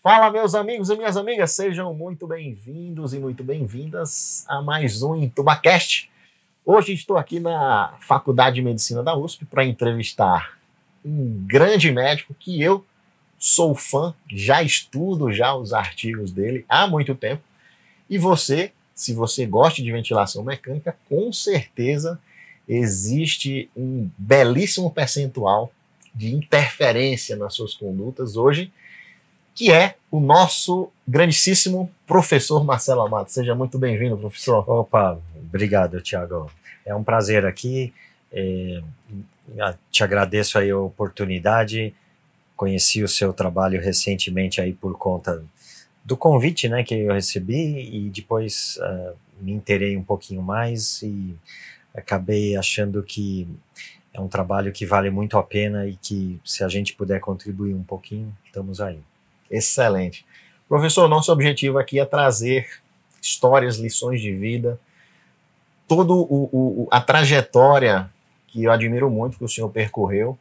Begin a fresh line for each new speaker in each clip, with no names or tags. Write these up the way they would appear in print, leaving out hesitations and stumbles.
Fala, meus amigos e minhas amigas, sejam muito bem-vindos e muito bem-vindas a mais um IntubaCast. Hoje estou aqui na Faculdade de Medicina da USP para entrevistar um grande médico que eu sou fã, já estudo já os artigos dele há muito tempo. E você, se você gosta de ventilação mecânica, com certeza existe um belíssimo percentual de interferência nas suas condutas hoje, que é o nosso grandíssimo professor Marcelo Amado. Seja muito bem-vindo, professor.
Opa, obrigado, Thiago. É um prazer aqui. Te agradeço aí a oportunidade. Conheci o seu trabalho recentemente aí por conta do convite, né, que eu recebi, e depois me inteirei um pouquinho mais e acabei achando que é um trabalho que vale muito a pena e que, se a gente puder contribuir um pouquinho, estamos aí.
Excelente. Professor, nosso objetivo aqui é trazer histórias, lições de vida, toda a trajetória que eu admiro muito que o senhor percorreu,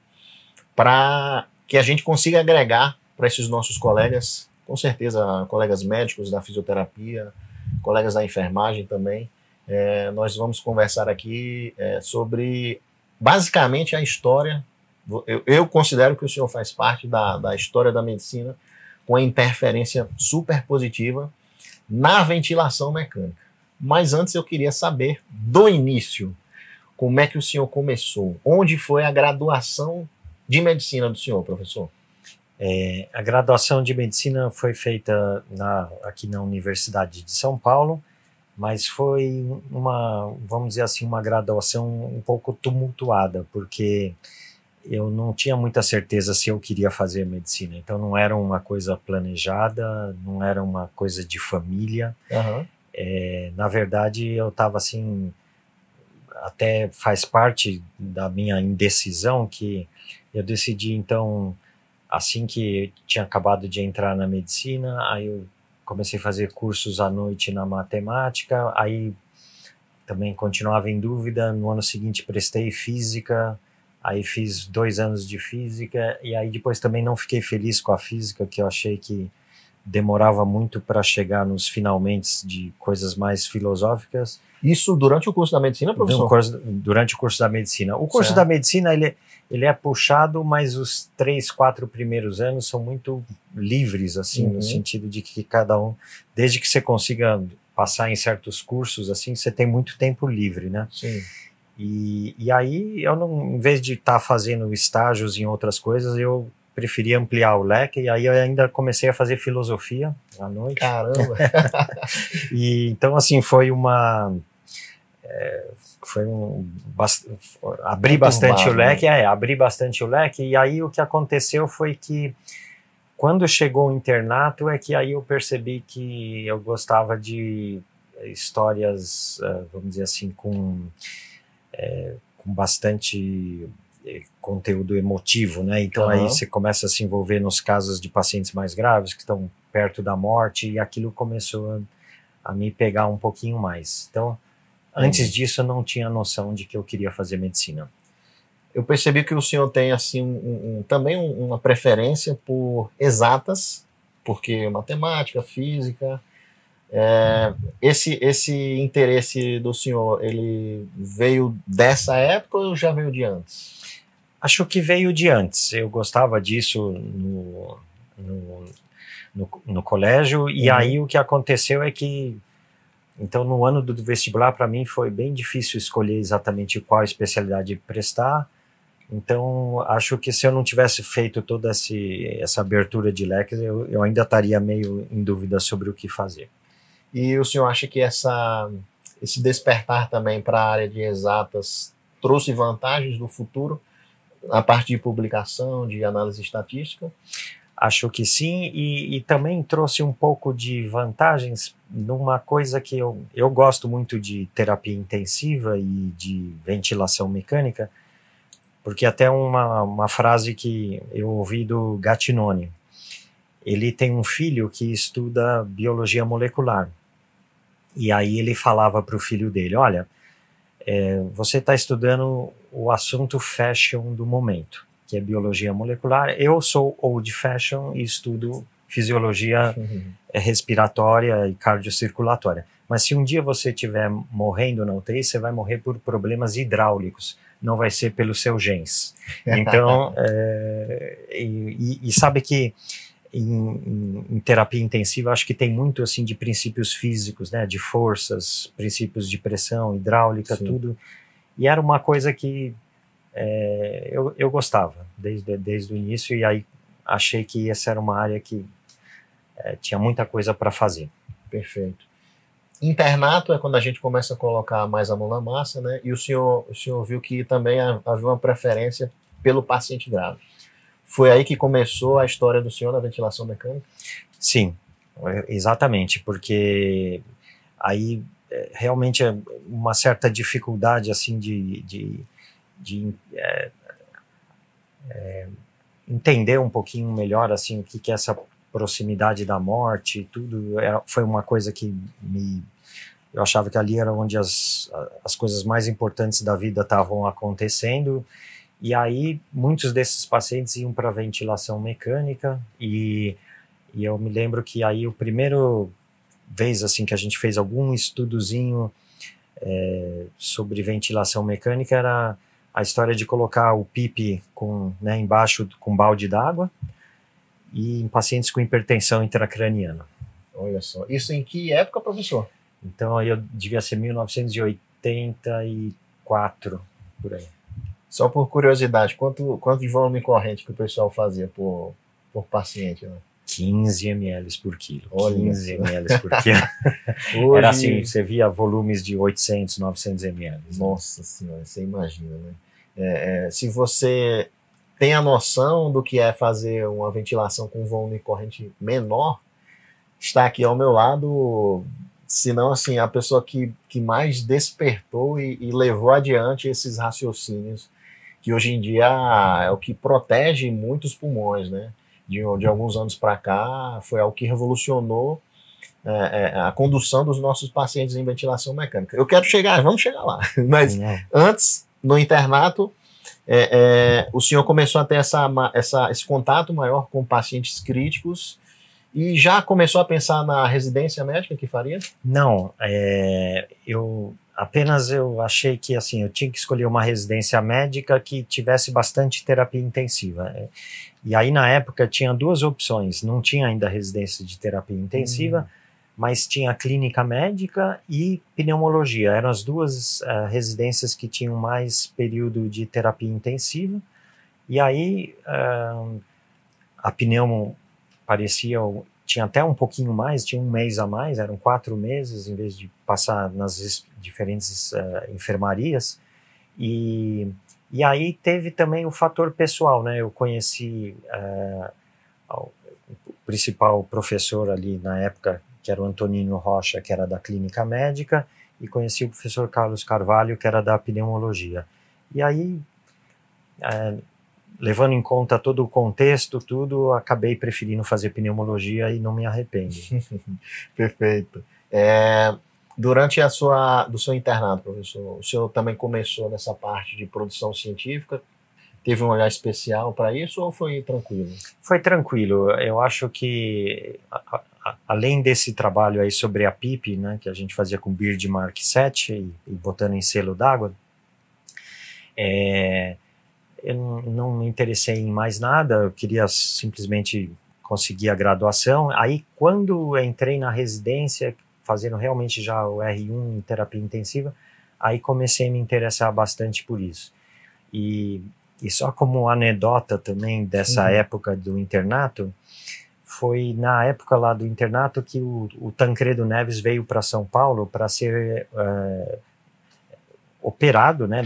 para que a gente consiga agregar para esses nossos colegas, com certeza colegas médicos da fisioterapia, colegas da enfermagem também. Nós vamos conversar aqui sobre, basicamente, a história. Eu considero que o senhor faz parte da história da medicina, com a interferência super positiva na ventilação mecânica. Mas antes eu queria saber do início, como é que o senhor começou? Onde foi a graduação de medicina do senhor, professor?
A graduação de medicina foi feita aqui na Universidade de São Paulo, mas foi vamos dizer assim, uma graduação um pouco tumultuada, porque eu não tinha muita certeza se eu queria fazer medicina, então não era uma coisa planejada, não era uma coisa de família.
Uhum.
Na verdade, eu estava assim, até faz parte da minha indecisão, que eu decidi, então, assim que tinha acabado de entrar na medicina, aí eu comecei a fazer cursos à noite na matemática, aí também continuava em dúvida, no ano seguinte prestei física, aí fiz 2 anos de física, e aí depois também não fiquei feliz com a física, que eu achei que demorava muito para chegar nos finalmente de coisas mais filosóficas.
Isso durante o curso da medicina, professor?
Durante o curso da medicina. O curso da medicina, ele é puxado, mas os 3, 4 primeiros anos são muito livres, assim, no sentido de que cada um, desde que você consiga passar em certos cursos, assim, você tem muito tempo livre, né?
Sim.
E aí, eu não, em vez de estar fazendo estágios em outras coisas, eu preferia ampliar o leque, e aí eu ainda comecei a fazer filosofia à noite.
Caramba!
E então, assim, abri bastante o leque, abri bastante o leque, e aí o que aconteceu foi que, quando chegou o internato, é que aí eu percebi que eu gostava de histórias, vamos dizer assim, com bastante conteúdo emotivo, né? Então aí você começa a se envolver nos casos de pacientes mais graves, que estão perto da morte, e aquilo começou a me pegar um pouquinho mais. Então, antes disso, eu não tinha noção de que eu queria fazer medicina.
Eu percebi que o senhor tem assim também uma preferência por exatas, porque matemática, física. Esse interesse do senhor, ele veio dessa época ou já veio de antes?
Acho que veio de antes. Eu gostava disso no colégio, e aí o que aconteceu é que, então, no ano do vestibular, para mim, foi bem difícil escolher exatamente qual especialidade prestar. Então, acho que se eu não tivesse feito toda essa abertura de leques, eu ainda estaria meio em dúvida sobre o que fazer.
E o senhor acha que esse despertar também para a área de exatas trouxe vantagens no futuro, a parte de publicação, de análise estatística?
Acho que sim, e também trouxe um pouco de vantagens numa coisa que eu gosto muito de terapia intensiva e de ventilação mecânica, porque até uma frase que eu ouvi do Gattinoni. Ele tem um filho que estuda biologia molecular, e aí ele falava para o filho dele, olha, você está estudando o assunto fashion do momento, que é biologia molecular. Eu sou old fashion e estudo fisiologia respiratória e cardiocirculatória. Mas se um dia você estiver morrendo na UTI, você vai morrer por problemas hidráulicos, não vai ser pelos seus genes. Então, sabe que em terapia intensiva, acho que tem muito assim de princípios físicos, né, de forças, princípios de pressão, hidráulica, sim, tudo. E era uma coisa que eu gostava desde o início, e aí achei que essa era uma área que tinha muita coisa para fazer.
Perfeito. Internato é quando a gente começa a colocar mais a mão na massa, né? E o senhor viu que também havia uma preferência pelo paciente grave. Foi aí que começou a história do senhor na ventilação mecânica?
Sim, exatamente, porque aí realmente é uma certa dificuldade assim de entender um pouquinho melhor assim o que é essa proximidade da morte, tudo foi uma coisa que eu achava que ali era onde as coisas mais importantes da vida estavam acontecendo. E aí muitos desses pacientes iam para ventilação mecânica, e eu me lembro que aí o primeiro vez assim que a gente fez algum estudozinho sobre ventilação mecânica era a história de colocar o PIP embaixo com balde d'água e em pacientes com hipertensão intracraniana.
Olha só, isso em que época, professor?
Então aí eu devia ser 1984, por aí.
Só por curiosidade, quanto de volume corrente que o pessoal fazia por paciente, né?
15 ml por quilo.
Olha
15 ml por quilo. Hoje... Era assim, você via volumes de 800, 900 ml.
Nossa senhora, você imagina, né? Se você tem a noção do que é fazer uma ventilação com volume corrente menor, está aqui ao meu lado, senão assim, a pessoa que mais despertou e levou adiante esses raciocínios, que hoje em dia é o que protege muitos pulmões, né? De alguns anos para cá, foi algo que revolucionou a condução dos nossos pacientes em ventilação mecânica. Vamos chegar lá, mas antes, no internato, o senhor começou a ter esse contato maior com pacientes críticos e já começou a pensar na residência médica que faria?
Não, eu achei que assim, eu tinha que escolher uma residência médica que tivesse bastante terapia intensiva. E aí na época tinha duas opções, não tinha ainda residência de terapia intensiva, mas tinha clínica médica e pneumologia. Eram as duas residências que tinham mais período de terapia intensiva. E aí a pneumo tinha até um pouquinho mais, tinha um mês a mais, eram 4 meses, em vez de passar nas diferentes enfermarias. E aí teve também o fator pessoal, né? Eu conheci o principal professor ali na época, que era o Antonino Rocha, que era da clínica médica, e conheci o professor Carlos Carvalho, que era da pneumologia. E aí, levando em conta todo o contexto, tudo, acabei preferindo fazer pneumologia e não me arrependo.
Perfeito. Durante do seu internato, professor, o senhor também começou nessa parte de produção científica? Teve um olhar especial para isso ou foi tranquilo?
Foi tranquilo. Eu acho que, além desse trabalho aí sobre a PIP, né, que a gente fazia com Beard Mark 7 e botando em selo d'água, eu não me interessei em mais nada, eu queria simplesmente conseguir a graduação. Aí, quando eu entrei na residência, fazendo realmente já o R1 em terapia intensiva, aí comecei a me interessar bastante por isso. E só como anedota também dessa época do internato, foi na época lá do internato que o Tancredo Neves veio para São Paulo para ser operado, né,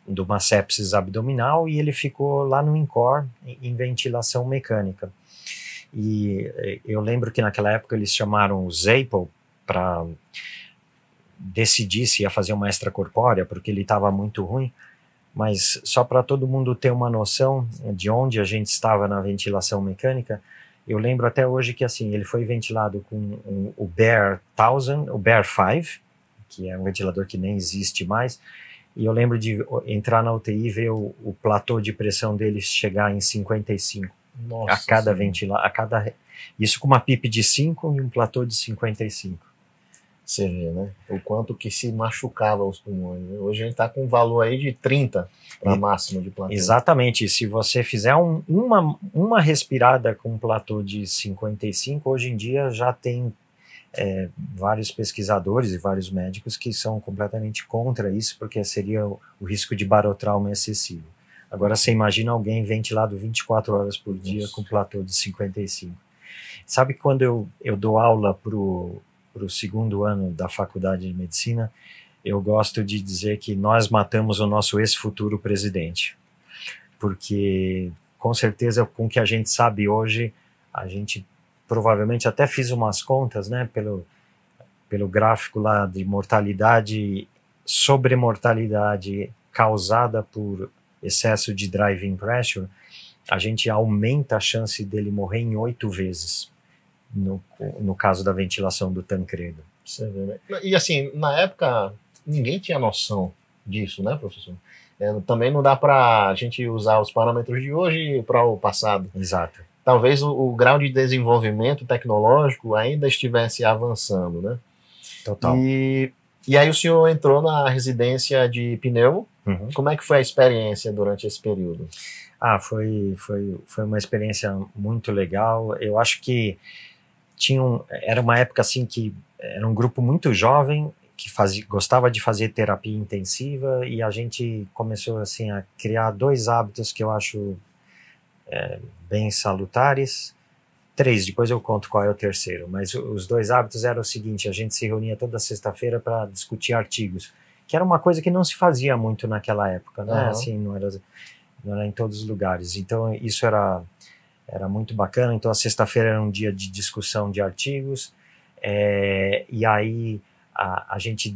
de uma sepsis abdominal, e ele ficou lá no INCOR em ventilação mecânica. E eu lembro que naquela época eles chamaram o Zapel para decidir se ia fazer uma extracorpórea, porque ele estava muito ruim. Mas só para todo mundo ter uma noção de onde a gente estava na ventilação mecânica, eu lembro até hoje que assim, ele foi ventilado com o Bear 1000, o Bear 5, que é um ventilador que nem existe mais, e eu lembro de entrar na UTI e ver o platô de pressão dele chegar em 55.
Nossa,
a cada ventilador, Isso com uma PIP de 5 e um platô de 55.
Você vê, né? O quanto que se machucava os pulmões. Né? Hoje a gente está com um valor aí de 30 para máximo de platô.
Exatamente. Se você fizer uma respirada com um platô de 55, hoje em dia já tem vários pesquisadores e vários médicos que são completamente contra isso, porque seria o risco de barotrauma excessivo. Agora você imagina alguém ventilado 24 horas por dia com platô de 55. Sabe que quando eu dou aula para o segundo ano da faculdade de medicina, eu gosto de dizer que nós matamos o nosso ex-futuro presidente, porque com certeza com o que a gente sabe hoje, a gente provavelmente até fiz umas contas, né, pelo gráfico lá de mortalidade, sobremortalidade causada por excesso de driving pressure, a gente aumenta a chance dele morrer em 8 vezes, no caso da ventilação do Tancredo.
E assim, na época, ninguém tinha noção disso, né, professor? Também não dá para a gente usar os parâmetros de hoje para o passado.
Exato.
Talvez o grau de desenvolvimento tecnológico ainda estivesse avançando, né?
Total.
E aí o senhor entrou na residência de pneumo.
Uhum.
Como é que foi a experiência durante esse período?
Foi uma experiência muito legal. Eu acho que era uma época assim que era um grupo muito jovem que gostava de fazer terapia intensiva, e a gente começou assim a criar 2 hábitos que eu acho bem salutares. 3, depois eu conto qual é o terceiro, mas os 2 hábitos eram o seguinte: a gente se reunia toda sexta-feira para discutir artigos, que era uma coisa que não se fazia muito naquela época, né? Assim, não era em todos os lugares, então isso era muito bacana. Então a sexta-feira era um dia de discussão de artigos, e aí a gente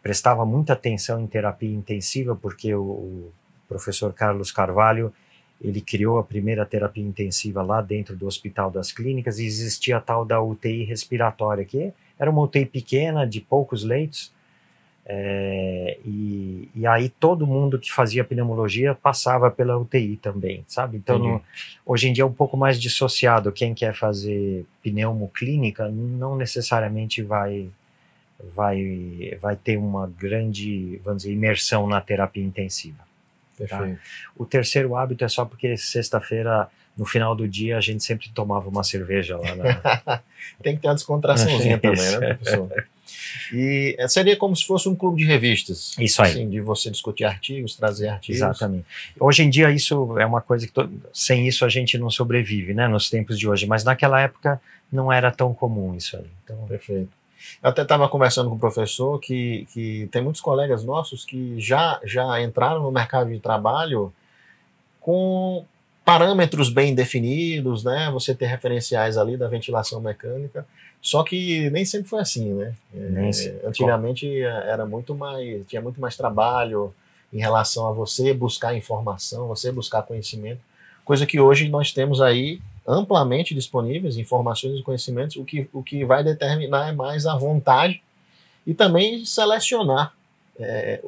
prestava muita atenção em terapia intensiva, porque o professor Carlos Carvalho, ele criou a primeira terapia intensiva lá dentro do Hospital das Clínicas, e existia a tal da UTI respiratória, que era uma UTI pequena, de poucos leitos, e aí todo mundo que fazia pneumologia passava pela UTI também, sabe? Então hoje em dia é um pouco mais dissociado. Quem quer fazer pneumoclínica não necessariamente vai ter uma grande, vamos dizer, imersão na terapia intensiva. Tá? O terceiro hábito é só porque sexta-feira, no final do dia, a gente sempre tomava uma cerveja lá.
Tem que ter uma descontraçãozinha também, né, professor? E seria como se fosse um clube de revistas.
Isso aí.
Assim, de você discutir artigos, trazer artigos.
Exatamente. Hoje em dia isso é uma coisa que sem isso a gente não sobrevive, né, nos tempos de hoje. Mas naquela época não era tão comum isso aí. Então...
Perfeito. Eu até estava conversando com o professor que tem muitos colegas nossos que já entraram no mercado de trabalho com parâmetros bem definidos, né? Você ter referenciais ali da ventilação mecânica, só que nem sempre foi assim, né? Antigamente tinha muito mais trabalho em relação a você buscar informação, você buscar conhecimento, coisa que hoje nós temos aí amplamente disponíveis, informações e conhecimentos. O que vai determinar é mais a vontade e também selecionar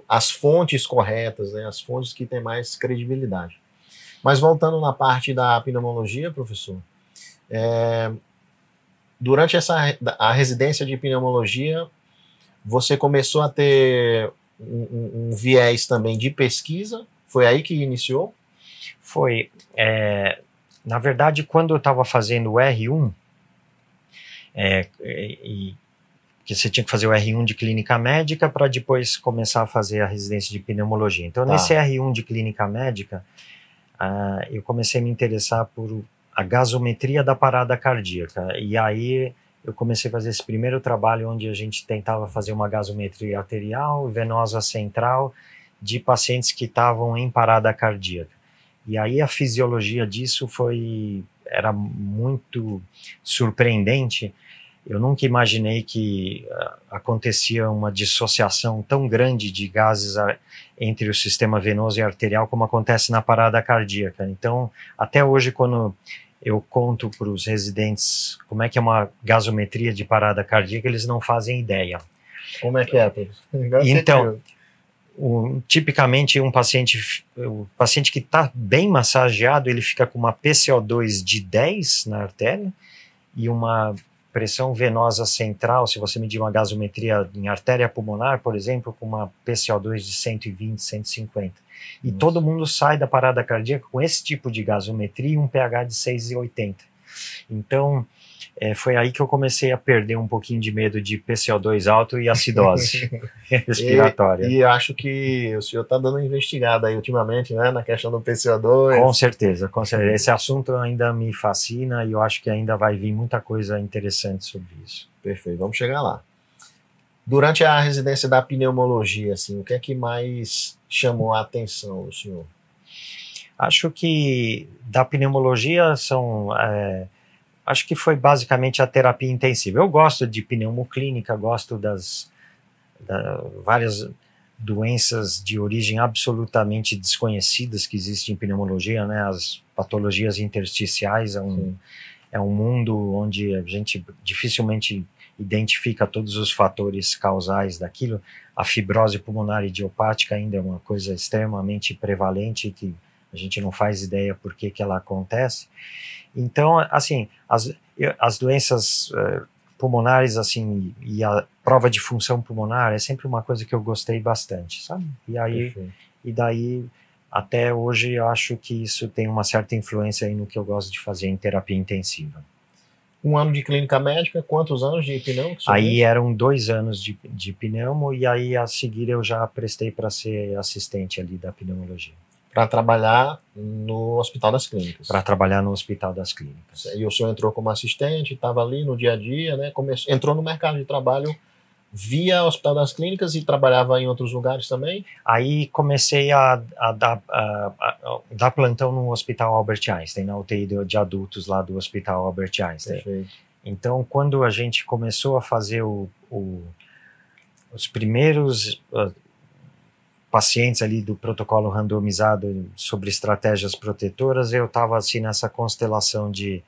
as fontes corretas, né, as fontes que têm mais credibilidade. Mas voltando na parte da pneumologia, professor, durante a residência de pneumologia, você começou a ter um viés também de pesquisa? Foi aí que iniciou?
Foi. Na verdade, quando eu estava fazendo o R1, que você tinha que fazer o R1 de clínica médica para depois começar a fazer a residência de pneumologia. Então, nesse R1 de clínica médica, eu comecei a me interessar por a gasometria da parada cardíaca. E aí eu comecei a fazer esse primeiro trabalho onde a gente tentava fazer uma gasometria arterial, venosa central, de pacientes que estavam em parada cardíaca. E aí a fisiologia disso era muito surpreendente. Eu nunca imaginei que acontecia uma dissociação tão grande de gases entre o sistema venoso e arterial como acontece na parada cardíaca. Então, até hoje, quando eu conto para os residentes como é que é uma gasometria de parada cardíaca, eles não fazem ideia.
Como é que é?
Então, tipicamente o paciente que está bem massageado, ele fica com uma PCO2 de 10 na artéria e uma pressão venosa central, se você medir uma gasometria em artéria pulmonar, por exemplo, com uma PCO2 de 120, 150. E todo mundo sai da parada cardíaca com esse tipo de gasometria e um pH de 6,80. Então, foi aí que eu comecei a perder um pouquinho de medo de PCO2 alto e acidose respiratória.
E acho que o senhor está dando uma investigada aí ultimamente, né, na questão do PCO2.
Com certeza, com certeza. Esse assunto ainda me fascina e eu acho que ainda vai vir muita coisa interessante sobre isso.
Perfeito, vamos chegar lá. Durante a residência da pneumologia, assim, o que é que mais chamou a atenção do senhor?
Acho que da pneumologia acho que foi basicamente a terapia intensiva. Eu gosto de pneumoclínica, gosto das várias doenças de origem absolutamente desconhecidas que existem em pneumologia, né? As patologias intersticiais é um mundo onde a gente dificilmente identifica todos os fatores causais daquilo. A fibrose pulmonar idiopática ainda é uma coisa extremamente prevalente que a gente não faz ideia por que ela acontece. Então, assim, as doenças pulmonares, assim, e a prova de função pulmonar é sempre uma coisa que eu gostei bastante, sabe? E daí, até hoje, eu acho que isso tem uma certa influência aí no que eu gosto de fazer em terapia intensiva.
1 ano de clínica médica, quantos anos de pneumo?
Aí eram 2 anos de pneumo, e aí a seguir eu já prestei para ser assistente ali da pneumologia.
Para trabalhar no Hospital das Clínicas.
Para trabalhar no Hospital das Clínicas.
E o senhor entrou como assistente, estava ali no dia a dia, né? Entrou no mercado de trabalho via Hospital das Clínicas e trabalhava em outros lugares também?
Aí comecei a dar plantão no Hospital Albert Einstein, na UTI de adultos lá do Hospital Albert Einstein.
Perfeito.
Então, quando a gente começou a fazer os primeiros pacientes ali do protocolo randomizado sobre estratégias protetoras, eu estava assim nessa constelação de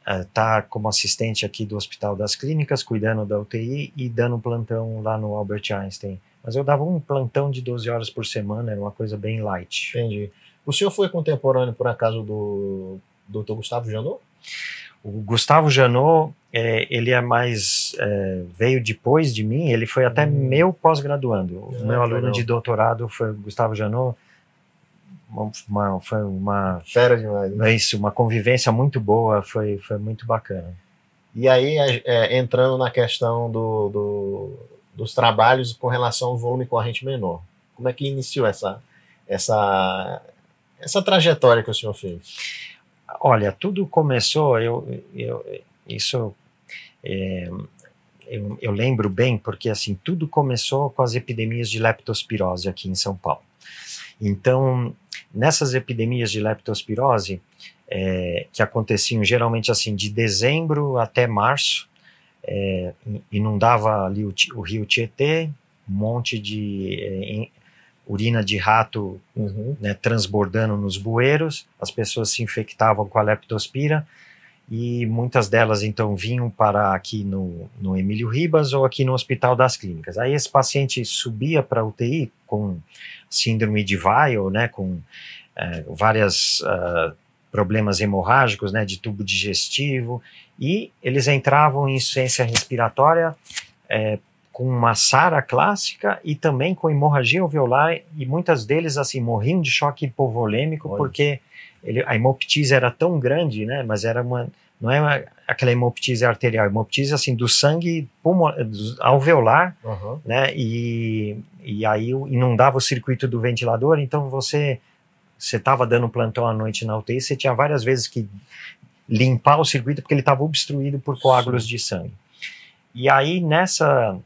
estar como assistente aqui do Hospital das Clínicas, cuidando da UTI e dando plantão lá no Albert Einstein. Mas eu dava um plantão de 12 horas por semana, era uma coisa bem light.
Entendi. O senhor foi contemporâneo, por acaso, do Dr. Gustavo Janot?
O Gustavo Janot, ele veio depois de mim, ele foi até meu pós-graduando. O meu aluno de doutorado foi o Gustavo Janot. Foi uma
fera demais, né?
Isso, uma convivência muito boa, foi muito bacana.
E aí, entrando na questão dos trabalhos com relação ao volume corrente menor, como é que iniciou essa trajetória que o senhor fez?
Olha, tudo começou, eu lembro bem, porque assim, tudo começou com as epidemias de leptospirose aqui em São Paulo. Então, nessas epidemias de leptospirose, que aconteciam geralmente assim de dezembro até março, inundava ali o rio Tietê, um monte de urina de rato, né, transbordando nos bueiros, as pessoas se infectavam com a leptospira, e muitas delas então vinham parar aqui no Emílio Ribas ou aqui no Hospital das Clínicas. Aí esse paciente subia para a UTI com síndrome de Weil, né, com vários problemas hemorrágicos, né, de tubo digestivo, e eles entravam em insuficiência respiratória com uma SARA clássica e também com hemorragia alveolar, e muitas deles assim morriam de choque hipovolêmico. Olha. Porque a hemoptise era tão grande, né, mas não é aquela hemoptise arterial, hemoptise assim do sangue alveolar, né, e aí inundava o circuito do ventilador. Então você estava dando plantão à noite na UTI, você tinha várias vezes que limpar o circuito porque ele estava obstruído por coágulos de sangue. E aí nessa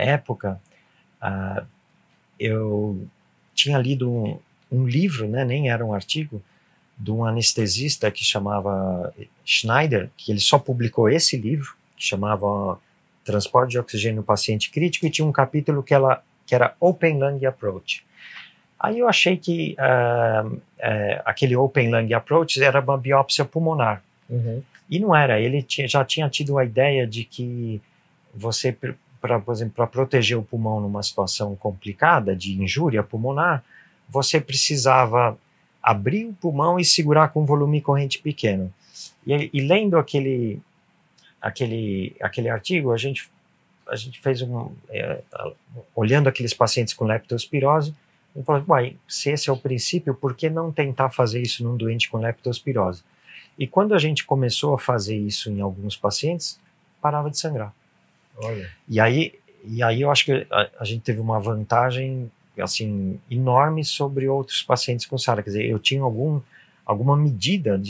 época eu tinha lido um livro, né, nem era um artigo, de um anestesista que chamava Schneider, que ele só publicou esse livro, que chamava Transporte de Oxigênio no Paciente Crítico, e tinha um capítulo que era Open Lung Approach. Aí eu achei que aquele Open Lung Approach era uma biópsia pulmonar. E não era, ele já tinha tido a ideia de que você, por exemplo, para proteger o pulmão numa situação complicada de injúria pulmonar, você precisava abrir o pulmão e segurar com volume corrente pequeno. E lendo aquele artigo, a gente fez olhando aqueles pacientes com leptospirose, e falou, uai, se esse é o princípio, por que não tentar fazer isso num doente com leptospirose? E quando a gente começou a fazer isso em alguns pacientes, parava de sangrar.
Olha.
E aí eu acho que a gente teve uma vantagem assim enorme sobre outros pacientes com SARA. Quer dizer, eu tinha alguma medida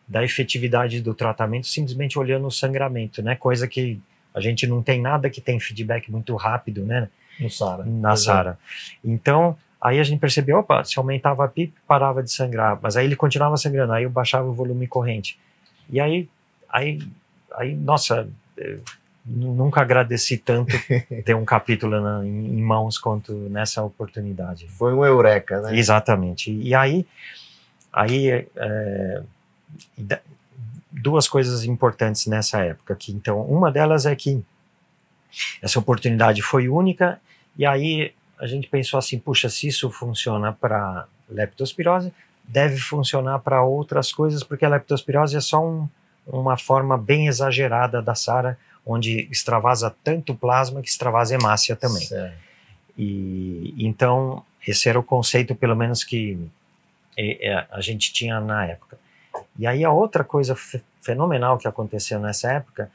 da efetividade do tratamento simplesmente olhando o sangramento, né? Coisa que a gente não tem nada que tem feedback muito rápido, né?
No SARA.
Na SARA. Então, aí a gente percebeu, opa, se aumentava a PIP, parava de sangrar, mas aí ele continuava sangrando, aí eu baixava o volume corrente. E aí nossa, nunca agradeci tanto ter um capítulo em mãos quanto nessa oportunidade.
Foi um eureka, né?
Exatamente. E aí duas coisas importantes nessa época. Então, uma delas é que essa oportunidade foi única, e aí a gente pensou assim, puxa, se isso funciona para leptospirose, deve funcionar para outras coisas, porque a leptospirose é só uma forma bem exagerada da SARA, onde extravasa tanto plasma que extravasa hemácia também.
Certo.
E então, esse era o conceito, pelo menos, que a gente tinha na época. E aí a outra coisa fenomenal que aconteceu nessa época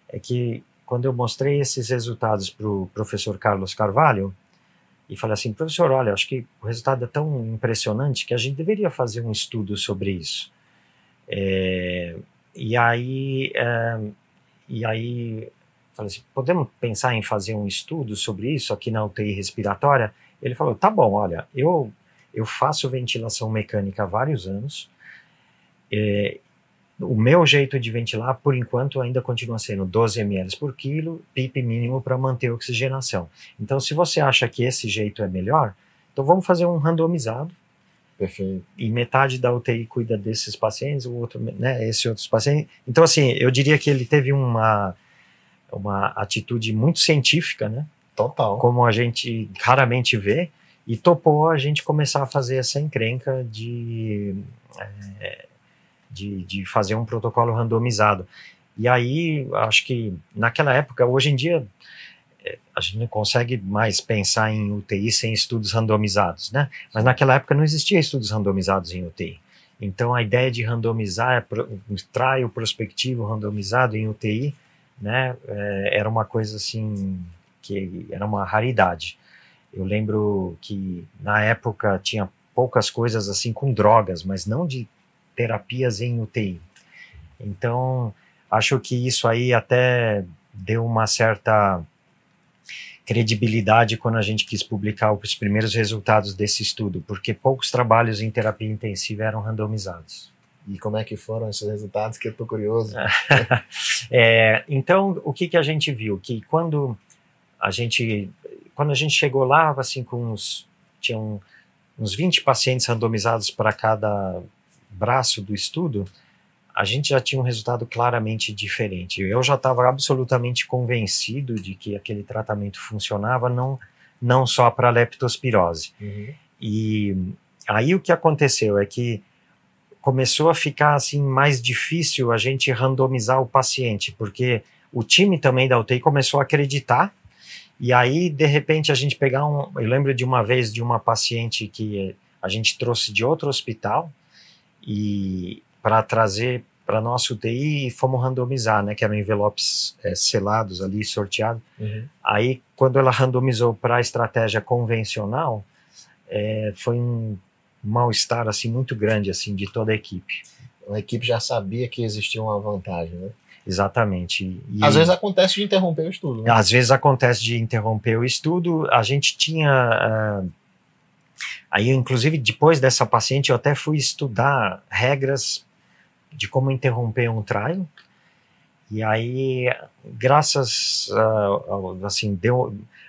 é que quando eu mostrei esses resultados para o professor Carlos Carvalho, e falei assim, professor, olha, acho que o resultado é tão impressionante que a gente deveria fazer um estudo sobre isso. E aí falei assim, podemos pensar em fazer um estudo sobre isso aqui na UTI respiratória? Ele falou, tá bom, olha, eu faço ventilação mecânica há vários anos, o meu jeito de ventilar, por enquanto, ainda continua sendo 12 ml por quilo, PIP mínimo para manter a oxigenação. Então, se você acha que esse jeito é melhor, então vamos fazer um randomizado.
Perfeito.
E metade da UTI cuida desses pacientes, o outro, né, esses outros pacientes. Então, assim, eu diria que ele teve uma atitude muito científica, né?
Total.
Como a gente raramente vê, e topou a gente começar a fazer essa encrenca de fazer um protocolo randomizado. E aí, acho que naquela época, hoje em dia, a gente não consegue mais pensar em UTI sem estudos randomizados, né? Mas naquela época não existia estudos randomizados em UTI. Então, a ideia de randomizar, um trial prospectivo randomizado em UTI, né, era uma coisa assim, que era uma raridade. Eu lembro que, na época, tinha poucas coisas assim com drogas, mas não de terapias em UTI. Então, acho que isso aí até deu uma certa credibilidade quando a gente quis publicar os primeiros resultados desse estudo, porque poucos trabalhos em terapia intensiva eram randomizados.
E como é que foram esses resultados, que eu estou curioso?
Então, o que a gente viu? Que quando a gente chegou lá, assim, tinham uns 20 pacientes randomizados para cada braço do estudo, a gente já tinha um resultado claramente diferente. Eu já estava absolutamente convencido de que aquele tratamento funcionava, não só para leptospirose.
Uhum.
E aí o que aconteceu é que começou a ficar assim mais difícil a gente randomizar o paciente, porque o time também da UTI começou a acreditar, e aí de repente a gente eu lembro de uma vez de uma paciente que a gente trouxe de outro hospital, e para trazer para nossa UTI, fomos randomizar, né, que eram envelopes selados ali, sorteados.
Uhum.
Aí, quando ela randomizou para a estratégia convencional, foi um mal-estar assim, muito grande assim, de toda a equipe.
A equipe já sabia que existia uma vantagem, né?
Exatamente. E
às vezes acontece de interromper o estudo, né?
Às vezes acontece de interromper o estudo. A gente tinha... aí, inclusive, depois dessa paciente, eu até fui estudar regras de como interromper um trial. E aí, graças assim,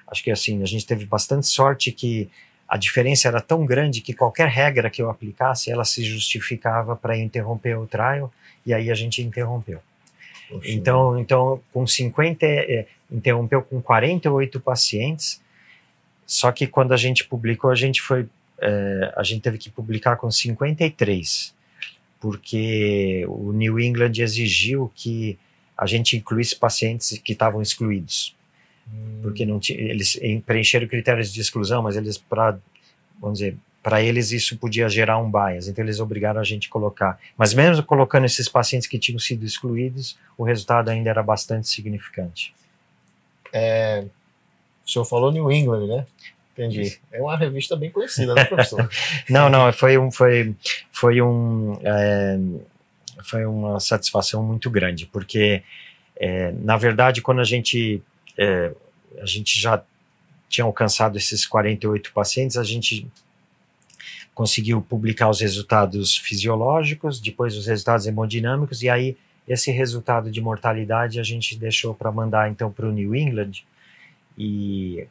acho que assim, a gente teve bastante sorte que a diferença era tão grande que qualquer regra que eu aplicasse, ela se justificava para interromper o trial, e aí a gente interrompeu. Poxa. Então com 50, interrompeu com 48 pacientes, só que quando a gente publicou, a gente teve que publicar com 53, porque o New England exigiu que a gente incluísse pacientes que estavam excluídos, porque não tinha, eles preencheram critérios de exclusão, mas eles, vamos dizer, para eles isso podia gerar um bias, então eles obrigaram a gente a colocar. Mas mesmo colocando esses pacientes que tinham sido excluídos, o resultado ainda era bastante significante.
O senhor falou New England, né? Entendi. É uma revista bem conhecida, né, professor?
Não, foi uma satisfação muito grande, porque, na verdade, quando a gente já tinha alcançado esses 48 pacientes, a gente conseguiu publicar os resultados fisiológicos, depois os resultados hemodinâmicos, e aí esse resultado de mortalidade a gente deixou para mandar então para o New England, e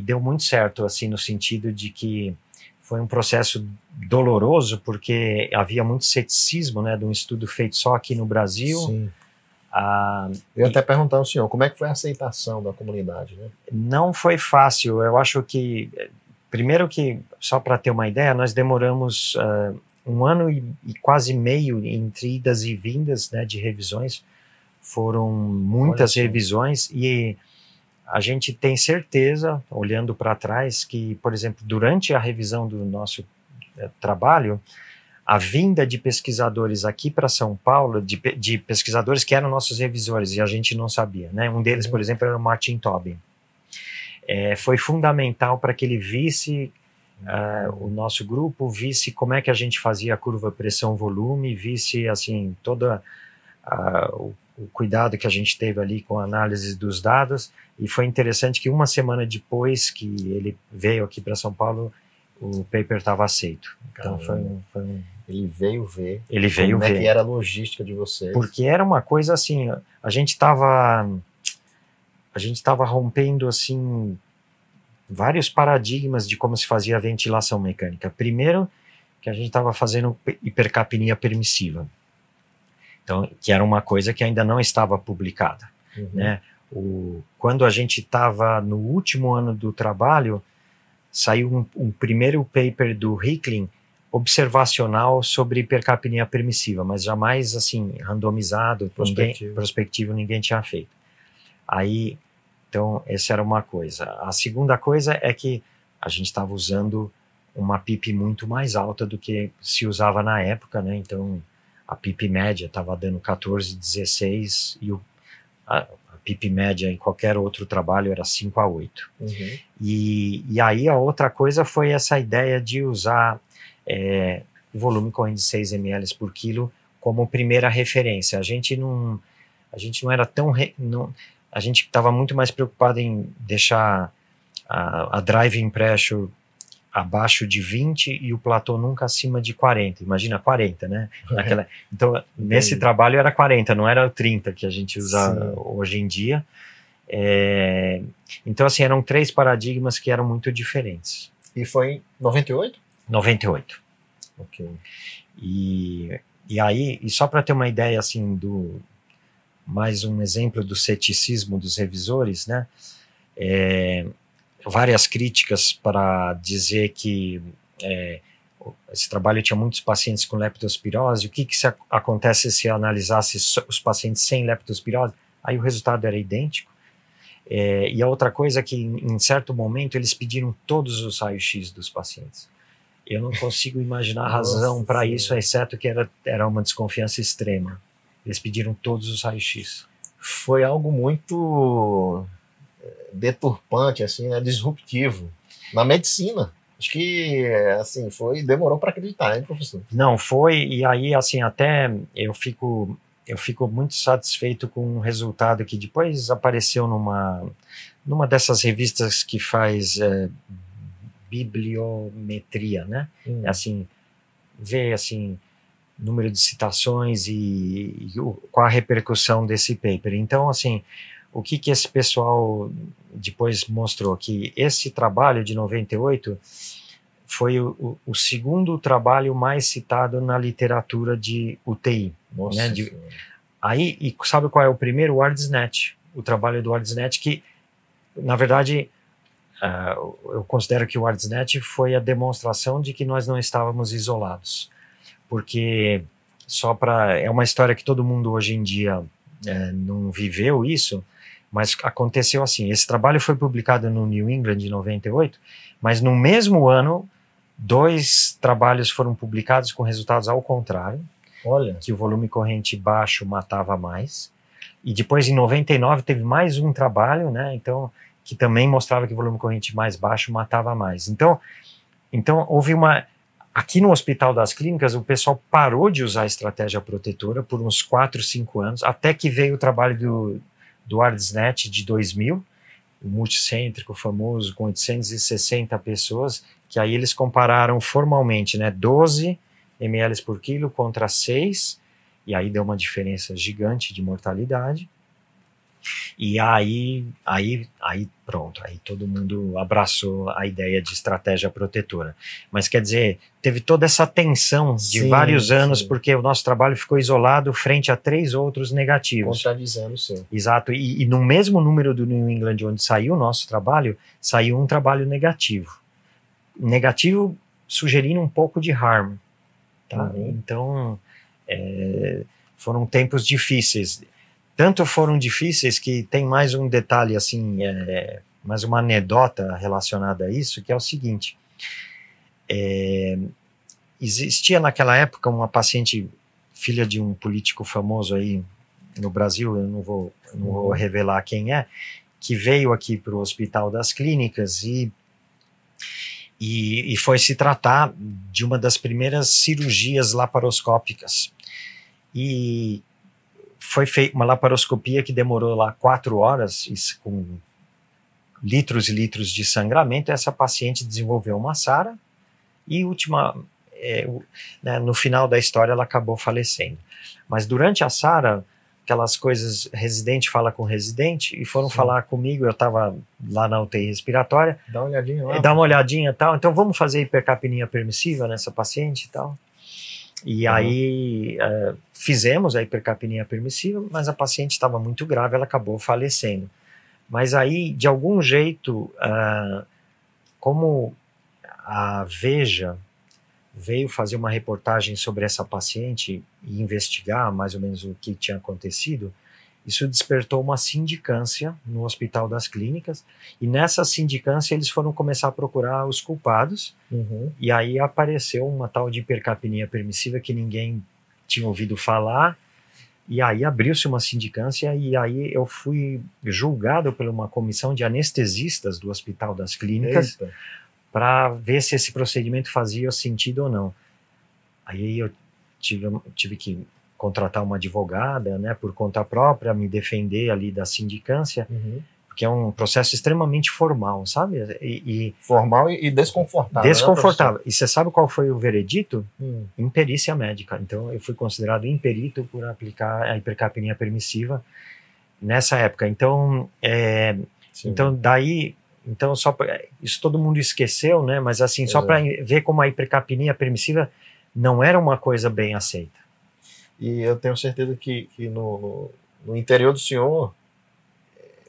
deu muito certo, assim, no sentido de que foi um processo doloroso, porque havia muito ceticismo, né, de um estudo feito só aqui no Brasil.
Sim. Eu ia até perguntar ao senhor, como é que foi a aceitação da comunidade, né?
Não foi fácil, eu acho que, primeiro que, só para ter uma ideia, nós demoramos 1 ano e quase meio entre idas e vindas, né, de revisões, foram muitas revisões, e a gente tem certeza, olhando para trás, que, por exemplo, durante a revisão do nosso trabalho, a vinda de pesquisadores aqui para São Paulo, de pesquisadores que eram nossos revisores, e a gente não sabia, né? Um deles, por exemplo, era o Martin Tobin. Foi fundamental para que ele visse o nosso grupo, visse como é que a gente fazia a curva pressão-volume, visse, assim, todo o cuidado que a gente teve ali com a análise dos dados, e foi interessante que 1 semana depois que ele veio aqui para São Paulo, o paper estava aceito. Então
ele veio ver
como
é que era a logística de vocês.
Porque era uma coisa assim, a gente estava rompendo assim vários paradigmas de como se fazia a ventilação mecânica. Primeiro, que a gente estava fazendo hipercapnia permissiva. Então, que era uma coisa que ainda não estava publicada, né? Quando a gente estava no último ano do trabalho, saiu um primeiro paper do Hickling observacional sobre hipercapnia permissiva, mas jamais assim randomizado, prospectivo ninguém tinha feito. Aí, então, essa era uma coisa. A segunda coisa é que a gente estava usando uma PIP muito mais alta do que se usava na época, né? Então, a PIP média estava dando 14, 16 e a PIP média em qualquer outro trabalho era 5 a 8. E aí a outra coisa foi essa ideia de usar o volume corrente de 6 ml por quilo como primeira referência. A gente não era tão... a gente estava muito mais preocupado em deixar a driving pressure abaixo de 20 e o platô nunca acima de 40. Imagina 40, né? Então, nesse trabalho era 40, não era o 30 que a gente usa hoje em dia. Então, assim, eram 3 paradigmas que eram muito diferentes.
E foi em 98?
98.
Ok.
E aí, e só para ter uma ideia, assim, mais um exemplo do ceticismo dos revisores, né? Várias críticas para dizer que esse trabalho tinha muitos pacientes com leptospirose. O que acontece se analisasse os pacientes sem leptospirose? Aí o resultado era idêntico. E a outra coisa é que, em certo momento, eles pediram todos os raios-x dos pacientes. Eu não consigo imaginar a razão para isso, exceto que era uma desconfiança extrema. Eles pediram todos os raios-x.
Foi algo muito deturpante, assim, né, disruptivo na medicina. Acho que, assim, demorou para acreditar, hein, professor?
Não, foi, e aí, assim, até eu fico muito satisfeito com um resultado que depois apareceu numa dessas revistas que faz bibliometria, né? Assim, ver, assim, número de citações e qual a repercussão desse paper. Então, assim, o que esse pessoal depois mostrou? Que esse trabalho de 98 foi o segundo trabalho mais citado na literatura de UTI.
Nossa,
né? Aí, e sabe qual é o primeiro? O WARDSNet. O trabalho do WARDSNet, que, na verdade, eu considero que o WARDSNet foi a demonstração de que nós não estávamos isolados. porque é uma história que todo mundo hoje em dia não viveu isso, mas aconteceu assim. Esse trabalho foi publicado no New England em 98, mas no mesmo ano, 2 trabalhos foram publicados com resultados ao contrário.
Olha.
Que o volume corrente baixo matava mais. E depois, em 99, teve mais um trabalho, né? Então, que também mostrava que o volume corrente mais baixo matava mais. Então houve uma... Aqui no Hospital das Clínicas, o pessoal parou de usar a estratégia protetora por uns 4, 5 anos, até que veio o trabalho do ARDSNet de 2000, o multicêntrico famoso, com 860 pessoas, que aí eles compararam formalmente, né, 12 ml por quilo contra 6, e aí deu uma diferença gigante de mortalidade. E aí pronto, aí todo mundo abraçou a ideia de estratégia protetora. Mas quer dizer, teve toda essa tensão de vários anos, porque o nosso trabalho ficou isolado frente a 3 outros negativos.
Contradizendo, sim.
Exato, e no mesmo número do New England onde saiu o nosso trabalho, saiu um trabalho negativo. Negativo sugerindo um pouco de harm. Tá? Então, foram tempos difíceis. Tanto foram difíceis que tem mais um detalhe, assim, mais uma anedota relacionada a isso, que é o seguinte. Existia naquela época uma paciente, filha de um político famoso aí no Brasil, eu não vou revelar quem é, que veio aqui para o Hospital das Clínicas e foi se tratar de uma das primeiras cirurgias laparoscópicas. E foi feita uma laparoscopia que demorou lá 4 horas, com litros e litros de sangramento. Essa paciente desenvolveu uma SARA e no final da história ela acabou falecendo. Mas durante a SARA, aquelas coisas, residente fala com residente, e foram falar comigo, eu estava lá na UTI respiratória.
Dá uma olhadinha lá.
Dá uma olhadinha e tal, então vamos fazer hipercapnia permissiva nessa paciente e tal. E aí fizemos a hipercapnia permissiva, mas a paciente estava muito grave, ela acabou falecendo. Mas aí, de algum jeito, como a Veja veio fazer uma reportagem sobre essa paciente e investigar mais ou menos o que tinha acontecido, isso despertou uma sindicância no Hospital das Clínicas, e nessa sindicância eles foram começar a procurar os culpados, e aí apareceu uma tal de hipercapnia permissiva que ninguém tinha ouvido falar, e aí abriu-se uma sindicância, e aí eu fui julgado por uma comissão de anestesistas do Hospital das Clínicas para ver se esse procedimento fazia sentido ou não. Aí eu tive que contratar uma advogada, né, por conta própria, me defender ali da sindicância, porque é um processo extremamente formal, sabe?
Formal e desconfortável.
Desconfortável. E você sabe qual foi o veredito? Imperícia médica. Então eu fui considerado imperito por aplicar a hipercapnia permissiva nessa época. Então, isso todo mundo esqueceu, né? Mas assim, só para ver como a hipercapnia permissiva não era uma coisa bem aceita.
E eu tenho certeza que no interior do senhor,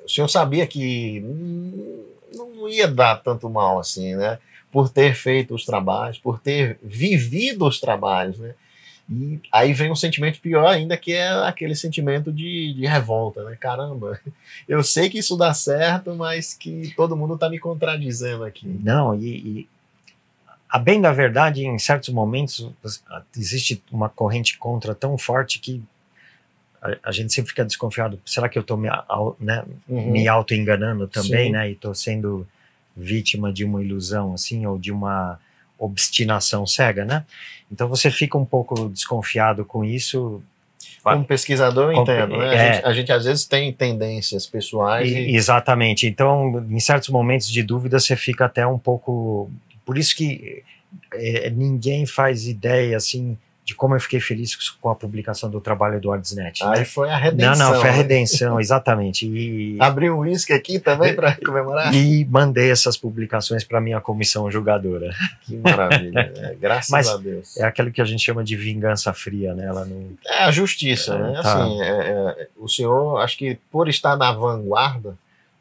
o senhor sabia que não ia dar tanto mal assim, né? Por ter feito os trabalhos, por ter vivido os trabalhos, né? E aí vem um sentimento pior ainda, que é aquele sentimento de revolta, né? Caramba, eu sei que isso dá certo, mas que todo mundo está me contradizendo aqui.
Não, a bem da verdade, em certos momentos, existe uma corrente contra tão forte que a gente sempre fica desconfiado. Será que eu estou me auto-enganando também, né? E estou sendo vítima de uma ilusão, assim, ou de uma obstinação cega, né? Então você fica um pouco desconfiado com isso.
Como pesquisador, eu entendo, né? A gente às vezes tem tendências pessoais.
Exatamente. Então, em certos momentos de dúvida, você fica até um pouco... Por isso que ninguém faz ideia, assim, de como eu fiquei feliz com a publicação do trabalho do ARDSNet.
Aí
né?
foi a redenção.
Não, foi a redenção, exatamente.
Abriu um uísque aqui também para comemorar?
E mandei essas publicações para minha comissão julgadora.
Que maravilha, graças a Deus.
É aquilo que a gente chama de vingança fria, né? Ela não...
É a justiça, né?
Tá.
Assim, o senhor, acho que por estar na vanguarda,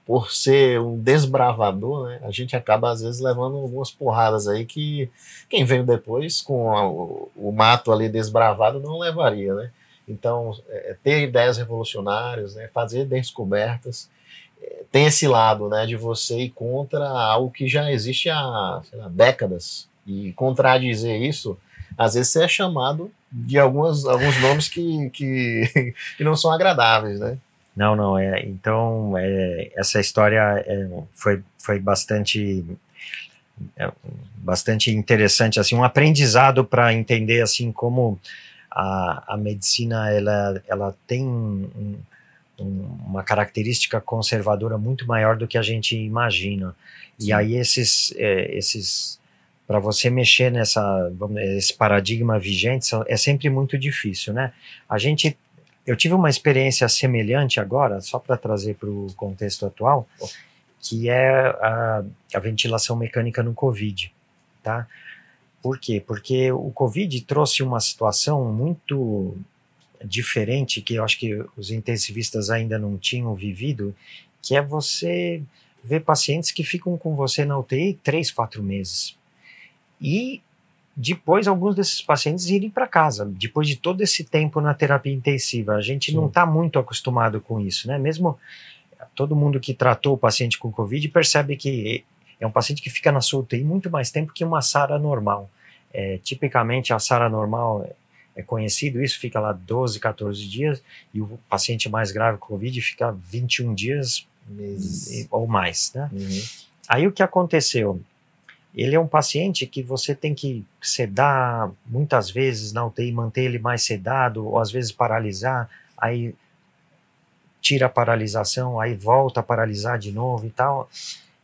por ser um desbravador, né, a gente acaba às vezes levando algumas porradas aí que quem veio depois com o mato ali desbravado não levaria, né? Então, ter ideias revolucionárias, né, fazer descobertas, tem esse lado, né, de você ir contra algo que já existe há, sei lá, décadas. E contradizer isso, às vezes você é chamado de alguns nomes que não são agradáveis, né?
Não, então essa história foi bastante interessante, assim, um aprendizado para entender assim como a medicina ela tem uma característica conservadora muito maior do que a gente imagina. Sim. E aí esses para você mexer esse paradigma vigente é sempre muito difícil, né? Eu tive uma experiência semelhante agora, só para trazer para o contexto atual, que é a ventilação mecânica no Covid, tá? Por quê? Porque o Covid trouxe uma situação muito diferente, que eu acho que os intensivistas ainda não tinham vivido, que é você ver pacientes que ficam com você na UTI 3, 4 meses. E depois alguns desses pacientes irem para casa, depois de todo esse tempo na terapia intensiva. A gente Sim. não está muito acostumado com isso, né? Mesmo todo mundo que tratou o paciente com Covid percebe que é um paciente que fica na sua UTI muito mais tempo que uma SARA normal. Tipicamente a SARA normal é conhecido isso, fica lá 12, 14 dias, e o paciente mais grave com Covid fica 21 dias ou mais, né? Uhum. Aí o que aconteceu? Ele é um paciente que você tem que sedar muitas vezes na UTI, manter ele mais sedado, ou às vezes paralisar, aí tira a paralisação, aí volta a paralisar de novo e tal.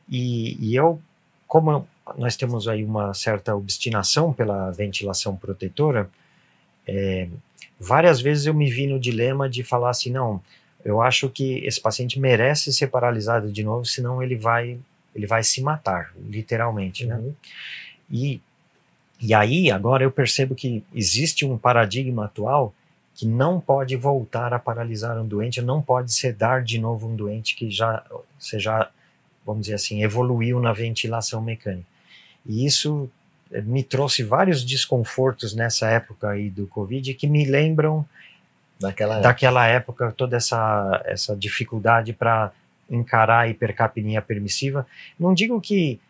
E eu, como nós temos aí uma certa obstinação pela ventilação protetora, várias vezes eu me vi no dilema de falar assim, não, eu acho que esse paciente merece ser paralisado de novo, senão ele vai se matar, literalmente, né? E aí, agora eu percebo que existe um paradigma atual que não pode voltar a paralisar um doente, não pode sedar de novo um doente que você já, vamos dizer assim, evoluiu na ventilação mecânica. E isso me trouxe vários desconfortos nessa época aí do Covid que me lembram daquela época, toda essa dificuldade para encarar a hipercapnia permissiva. Não digo que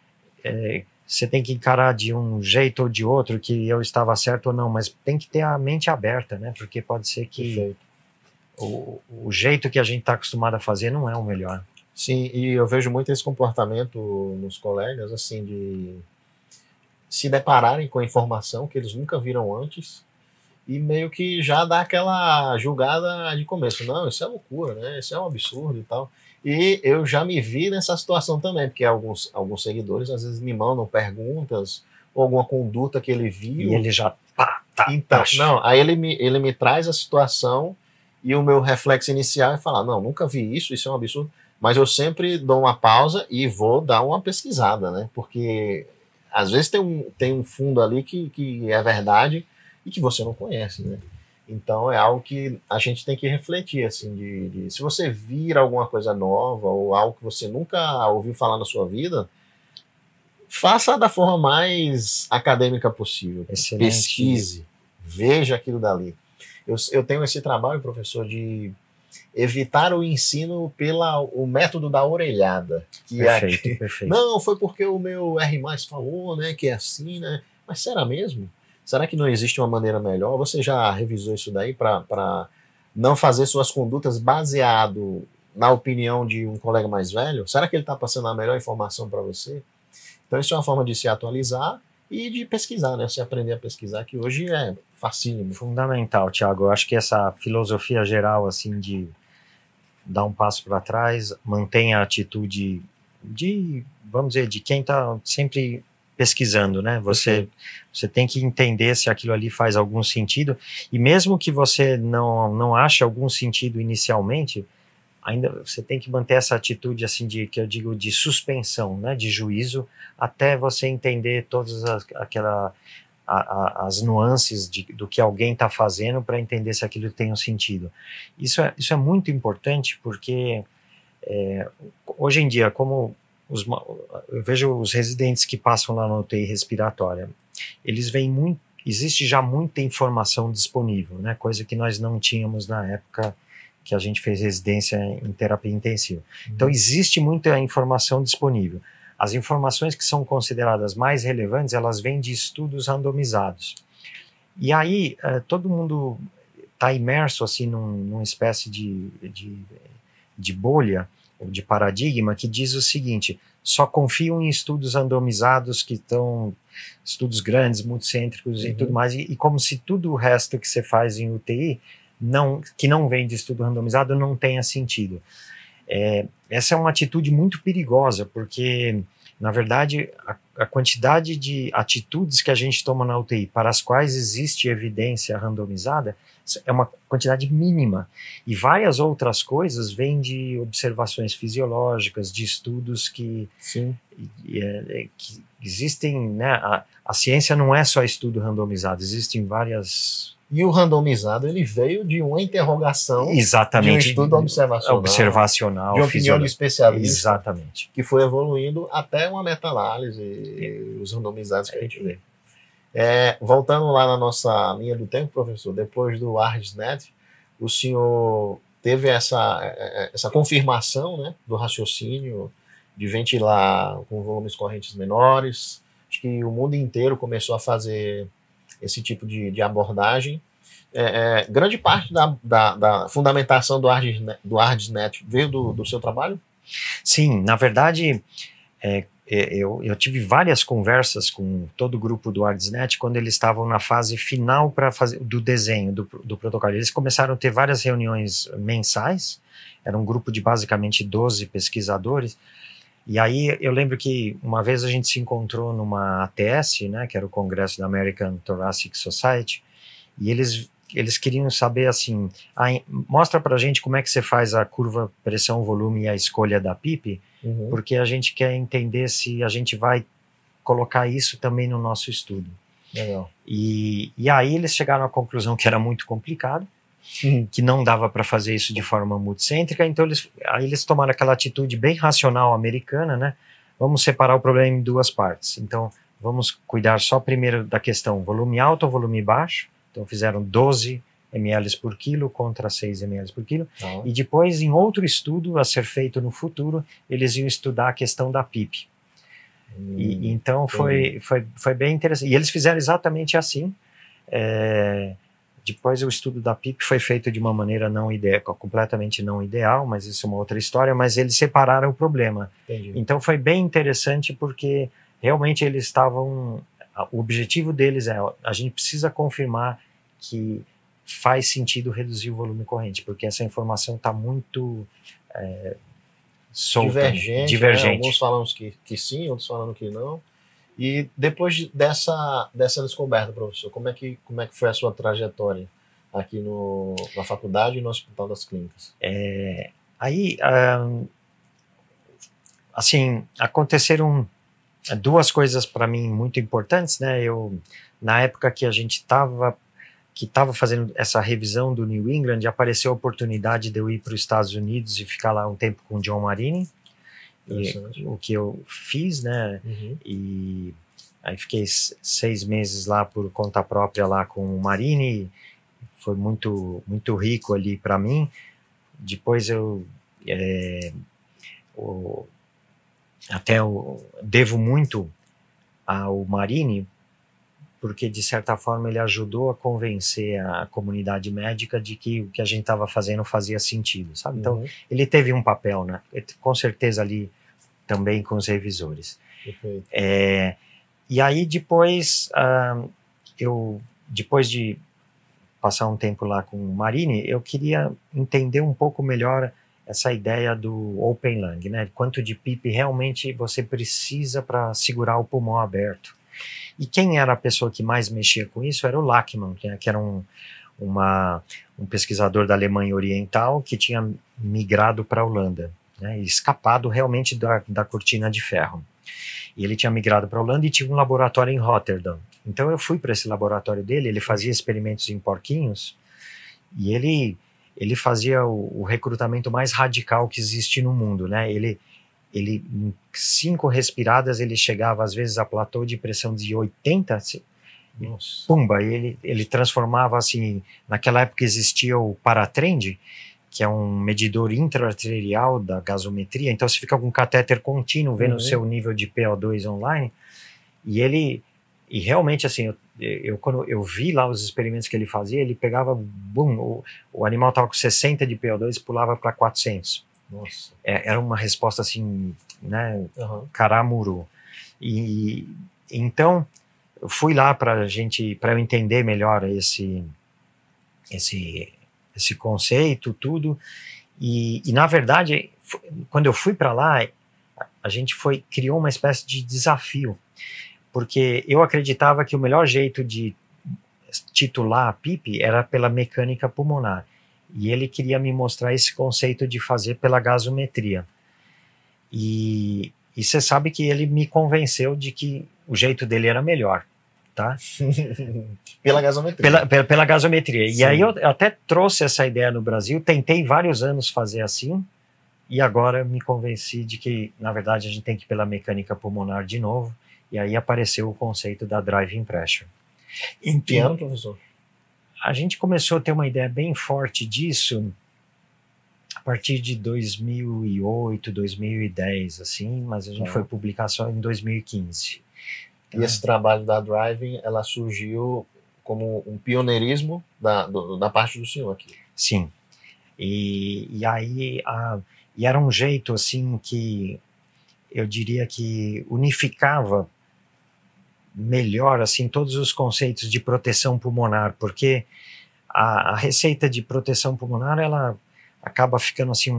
você tem que encarar de um jeito ou de outro, que eu estava certo ou não, mas tem que ter a mente aberta, né? Porque pode ser que o jeito que a gente está acostumado a fazer não é o melhor.
Sim, e eu vejo muito esse comportamento nos colegas, assim, de se depararem com informação que eles nunca viram antes e meio que já dá aquela julgada de começo. Não, isso é loucura, né? Isso é um absurdo e tal. E eu já me vi nessa situação também, porque alguns seguidores às vezes me mandam perguntas ou alguma conduta que ele viu.
E ele já...
Então, não, aí ele me traz a situação e o meu reflexo inicial é falar, não, nunca vi isso é um absurdo. Mas eu sempre dou uma pausa e vou dar uma pesquisada, né? Porque às vezes tem um fundo ali que é verdade e que você não conhece, né? Então é algo que a gente tem que refletir, assim, se você vir alguma coisa nova ou algo que você nunca ouviu falar na sua vida, faça da forma mais acadêmica possível.
Excelente.
Pesquise, veja aquilo dali. Eu tenho esse trabalho, professor, de evitar o ensino o método da orelhada.
Perfeito.
Não, foi porque o meu R+ falou, né, que é assim, né? Mas será mesmo? Será que não existe uma maneira melhor? Você já revisou isso daí para não fazer suas condutas baseado na opinião de um colega mais velho? Será que ele está passando a melhor informação para você? Então isso é uma forma de se atualizar e de pesquisar, né? Se aprender a pesquisar, que hoje é facílimo.
Fundamental, Thiago. Eu acho que essa filosofia geral, assim, de dar um passo para trás, mantenha a atitude vamos dizer, de quem está sempre pesquisando, né? Você tem que entender se aquilo ali faz algum sentido, e mesmo que você não ache algum sentido inicialmente, ainda você tem que manter essa atitude, assim, que eu digo de suspensão, né? De juízo, até você entender todas as nuances do que alguém está fazendo para entender se aquilo tem um sentido. Isso é muito importante, porque Hoje em dia, como eu vejo os residentes que passam lá na UTI respiratória, eles veem muito, existe já muita informação disponível, né? Coisa que nós não tínhamos na época que a gente fez residência em terapia intensiva. Então, existe muita informação disponível. As informações que são consideradas mais relevantes, elas vêm de estudos randomizados. E aí, todo mundo está imerso assim, numa espécie de bolha, ou de paradigma, que diz o seguinte: só confiam em estudos randomizados que estão, estudos grandes, multicêntricos e tudo mais, e como se tudo o resto que você faz em UTI, que não vem de estudo randomizado, não tenha sentido. Essa é uma atitude muito perigosa, porque, na verdade, a quantidade de atitudes que a gente toma na UTI para as quais existe evidência randomizada é uma quantidade mínima. E várias outras coisas vêm de observações fisiológicas, de estudos que existem, né? A ciência não é só estudo randomizado, existem várias...
E o randomizado, ele veio de uma interrogação,
exatamente,
de um estudo
observacional,
de opinião de especialista,
exatamente,
que foi evoluindo até uma meta-análise e os randomizados que a gente vê. Voltando lá na nossa linha do tempo, professor, depois do ARDS-NET, o senhor teve essa confirmação, né, do raciocínio de ventilar com volumes correntes menores. Acho que o mundo inteiro começou a fazer esse tipo de abordagem. Grande parte da fundamentação do ARDS-NET veio do seu trabalho?
Sim, na verdade, eu tive várias conversas com todo o grupo do ARDS-NET quando eles estavam na fase final do desenho do protocolo. Eles começaram a ter várias reuniões mensais, era um grupo de basicamente 12 pesquisadores. E aí eu lembro que uma vez a gente se encontrou numa ATS, né, que era o Congresso da American Thoracic Society, e eles queriam saber assim, mostra pra gente como é que você faz a curva pressão-volume e a escolha da PIP, porque a gente quer entender se a gente vai colocar isso também no nosso estudo.
Legal.
E aí eles chegaram à conclusão que era muito complicado, que não dava para fazer isso de forma multicêntrica, então eles tomaram aquela atitude bem racional americana, né? Vamos separar o problema em duas partes. Então, vamos cuidar só primeiro da questão volume alto ou volume baixo. Então, fizeram 12 ml por quilo contra 6 ml por quilo. E depois, em outro estudo a ser feito no futuro, eles iam estudar a questão da PIP. Então, foi bem interessante. E eles fizeram exatamente assim. Depois o estudo da PIP foi feito de uma maneira não ideal, completamente não ideal, mas isso é uma outra história, mas eles separaram o problema.
Entendi.
Então foi bem interessante porque realmente eles estavam... O objetivo deles a gente precisa confirmar que faz sentido reduzir o volume corrente, porque essa informação está muito solta, divergente.
Né? Alguns falam que sim, outros falando que não. E depois dessa descoberta, professor, como é que foi a sua trajetória aqui na faculdade e no Hospital das Clínicas?
Assim, aconteceram duas coisas para mim muito importantes, né? Na época que a gente estava fazendo essa revisão do New England, apareceu a oportunidade de eu ir para os Estados Unidos e ficar lá um tempo com o John Marini. O que eu fiz, né? E aí fiquei 6 meses lá por conta própria lá com o Marini, foi muito muito rico ali para mim. Depois eu devo muito ao Marini, porque de certa forma ele ajudou a convencer a comunidade médica de que o que a gente estava fazendo fazia sentido, sabe? Então ele teve um papel, né? Com certeza ali também com os revisores.
Perfeito.
E aí depois, depois de passar um tempo lá com o Marini, eu queria entender um pouco melhor essa ideia do open lung, né? Quanto de PIP realmente você precisa para segurar o pulmão aberto. E quem era a pessoa que mais mexia com isso era o Lachmann, que era um pesquisador da Alemanha Oriental que tinha migrado para a Holanda, né, e escapado realmente da cortina de ferro. E ele tinha migrado para a Holanda e tinha um laboratório em Rotterdam. Então eu fui para esse laboratório dele, ele fazia experimentos em porquinhos, e ele ele fazia o recrutamento mais radical que existe no mundo, né? Ele em 5 respiradas, ele chegava às vezes a platô de pressão de 80,
Nossa.
pumba, ele transformava assim, naquela época existia o paratrend, que é um medidor intra-arterial da gasometria, então você fica com um catéter contínuo vendo o seu nível de PO2 online, e realmente assim, quando eu vi lá os experimentos que ele fazia, ele pegava, bum, o animal estava com 60 de PO2 e pulava para 400.
Nossa.
Era uma resposta assim, né, caramuru. E então eu fui lá para eu entender melhor esse conceito, tudo. E na verdade, quando eu fui para lá, a gente criou uma espécie de desafio, porque eu acreditava que o melhor jeito de titular a PIP era pela mecânica pulmonar. E ele queria me mostrar esse conceito de fazer pela gasometria. E você sabe que ele me convenceu de que o jeito dele era melhor, tá?
Pela gasometria.
Pela gasometria.
Sim.
E aí eu até trouxe essa ideia no Brasil, tentei vários anos fazer assim, e agora me convenci de que, na verdade, a gente tem que ir pela mecânica pulmonar de novo, e aí apareceu o conceito da driving pressure.
Em que ano, professor?
A gente começou a ter uma ideia bem forte disso a partir de 2008, 2010, assim, mas a gente foi publicar só em 2015.
E esse trabalho da driving, ela surgiu como um pioneirismo da parte do senhor aqui.
Sim. E aí e era um jeito assim que eu diria que unificava melhor assim todos os conceitos de proteção pulmonar, porque a receita de proteção pulmonar ela acaba ficando assim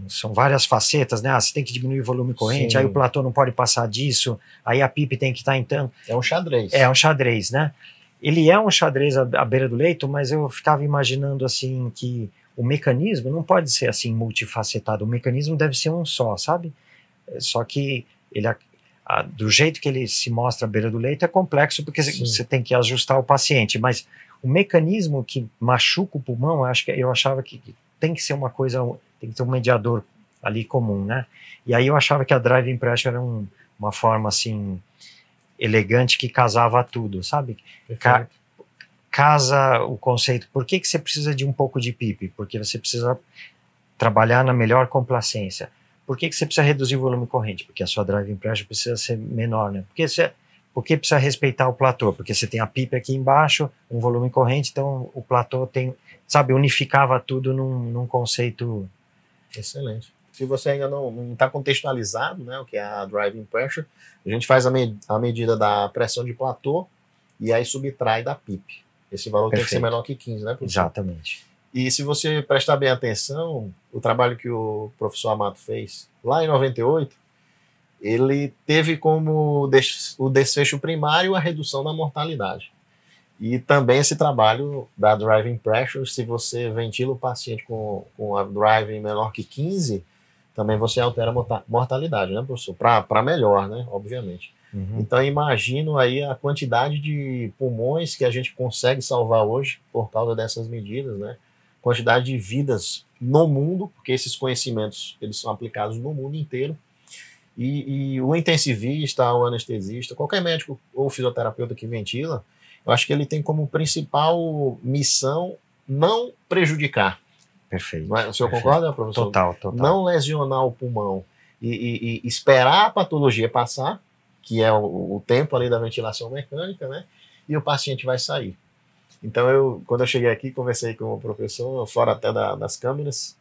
são várias facetas, né? Você tem que diminuir o volume corrente, aí o platô não pode passar disso, aí a PIP tem que estar então...
É um xadrez.
É um xadrez, né? Ele é um xadrez à beira do leito, mas eu ficava imaginando assim que o mecanismo não pode ser assim multifacetado, o mecanismo deve ser um só, sabe? Só que do jeito que ele se mostra à beira do leito é complexo, porque você tem que ajustar o paciente, mas o mecanismo que machuca o pulmão, eu achava que tem que ser uma coisa, tem que ter um mediador ali comum, né? E aí eu achava que a driving pressure era uma forma assim elegante que casava tudo, sabe? Casa o conceito. Por que você precisa de um pouco de PIP? Porque você precisa trabalhar na melhor complacência. Por que você precisa reduzir o volume corrente? Porque a sua driving pressure precisa ser menor, né? Por que precisa respeitar o platô? Porque você tem a PIP aqui embaixo, um volume corrente, então o platô tem, sabe, unificava tudo num conceito...
Excelente. Se você ainda não está contextualizado, né, o que é a driving pressure, a gente faz a medida da pressão de platô e aí subtrai da PIP. Esse valor tem que ser menor que 15, né, professor?
Exatamente.
E se você prestar bem atenção, o trabalho que o professor Amato fez lá em 98, ele teve como o desfecho primário a redução da mortalidade. E também esse trabalho da driving pressure, se você ventila o paciente com a driving menor que 15, também você altera a mortalidade, né, professor? Para melhor, né, obviamente. Então, imagino aí a quantidade de pulmões que a gente consegue salvar hoje por causa dessas medidas, né? Quantidade de vidas no mundo, porque esses conhecimentos eles são aplicados no mundo inteiro. E o intensivista, o anestesista, qualquer médico ou fisioterapeuta que ventila, eu acho que ele tem como principal missão não prejudicar.
Perfeito.
Não é? O senhor concorda, professor?
Total.
Não lesionar o pulmão e esperar a patologia passar, que é o tempo ali da ventilação mecânica, né? E o paciente vai sair. Então, quando eu cheguei aqui, conversei com o professor, fora até das câmeras,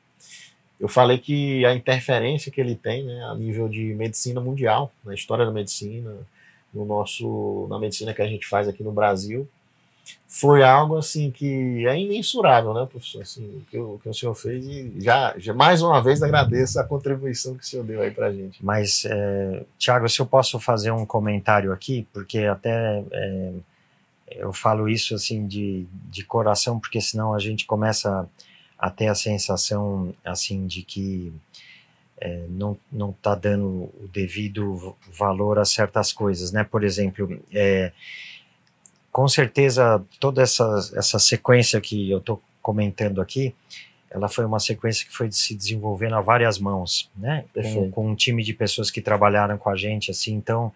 eu falei que a interferência que ele tem, né, a nível de medicina mundial, na história da medicina, na medicina que a gente faz aqui no Brasil, foi algo assim que é imensurável, né, professor? Assim, o que o senhor fez, e já mais uma vez agradeço a contribuição que o senhor deu aí pra gente.
Mas, Thiago, se eu posso fazer um comentário aqui, porque até eu falo isso assim de coração, porque senão a gente começa a ter a sensação assim de que não está dando o devido valor a certas coisas, né? Por exemplo, com certeza toda essa sequência que eu estou comentando aqui, ela foi uma sequência que foi se desenvolvendo a várias mãos, né? Com um time de pessoas que trabalharam com a gente, assim, então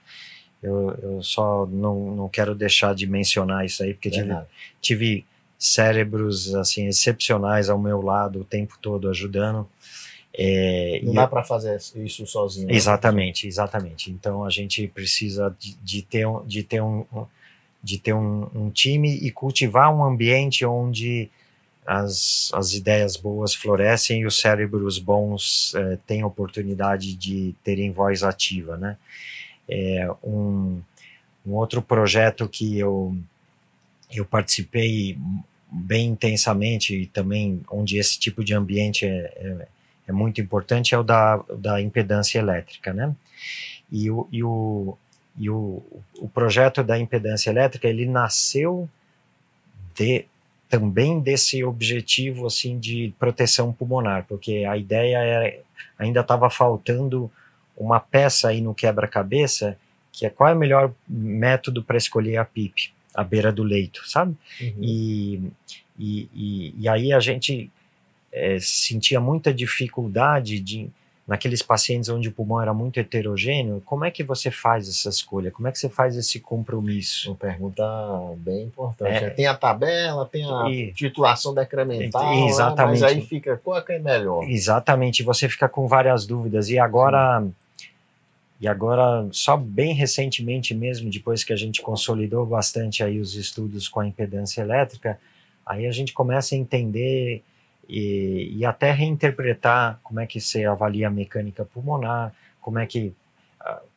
eu só não quero deixar de mencionar isso aí, porque tive cérebros, assim, excepcionais ao meu lado o tempo todo ajudando.
Não dá para fazer isso sozinho.
Exatamente, exatamente. Então a gente precisa de ter um time e cultivar um ambiente onde as ideias boas florescem e os cérebros bons têm oportunidade de terem voz ativa, né? Um outro projeto que eu participei bem intensamente e também onde esse tipo de ambiente é muito importante é o da impedância elétrica, né? E o projeto da impedância elétrica, ele nasceu também desse objetivo assim de proteção pulmonar, porque a ideia ainda estava faltando uma peça aí no quebra-cabeça, que é qual é o melhor método para escolher a PIP, à beira do leito, sabe? Uhum. E aí a gente sentia muita dificuldade naqueles pacientes onde o pulmão era muito heterogêneo. Como é que você faz essa escolha? Como é que você faz esse compromisso?
Uma pergunta bem importante. Tem a tabela, tem a titulação decremental,
exatamente.
Mas aí fica, qual é que é melhor?
Exatamente, você fica com várias dúvidas. E agora, só bem recentemente mesmo, depois que a gente consolidou bastante aí os estudos com a impedância elétrica, aí a gente começa a entender e até reinterpretar como é que você avalia a mecânica pulmonar, como é que,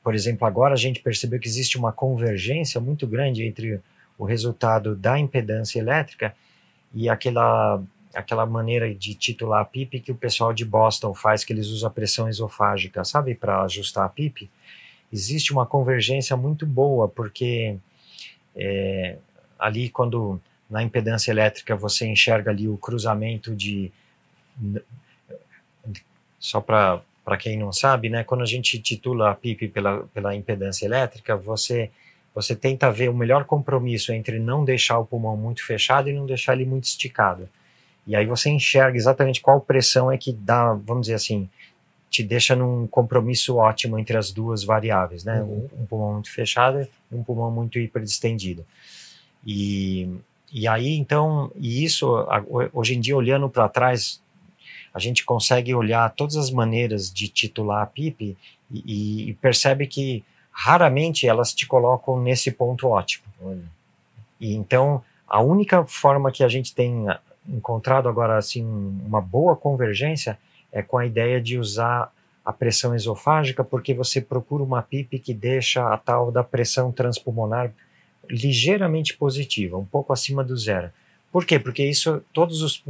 por exemplo, agora a gente percebeu que existe uma convergência muito grande entre o resultado da impedância elétrica e aquela maneira de titular a PIP que o pessoal de Boston faz, que eles usam a pressão esofágica, sabe, para ajustar a PIP. Existe uma convergência muito boa, porque ali quando na impedância elétrica você enxerga ali o cruzamento só para quem não sabe, né, quando a gente titula a PIP pela impedância elétrica, você tenta ver o melhor compromisso entre não deixar o pulmão muito fechado e não deixar ele muito esticado. E aí você enxerga exatamente qual pressão é que dá, vamos dizer assim, te deixa num compromisso ótimo entre as duas variáveis, né?
Uhum.
Um pulmão muito fechado e um pulmão muito hiperdistendido. E aí, então, isso, hoje em dia, olhando para trás, a gente consegue olhar todas as maneiras de titular a PIP e percebe que raramente elas te colocam nesse ponto ótimo. E então, a única forma que a gente tem encontrado agora, assim, uma boa convergência é com a ideia de usar a pressão esofágica, porque você procura uma PIP que deixa a tal da pressão transpulmonar ligeiramente positiva, um pouco acima do zero. Por quê? Porque isso, todos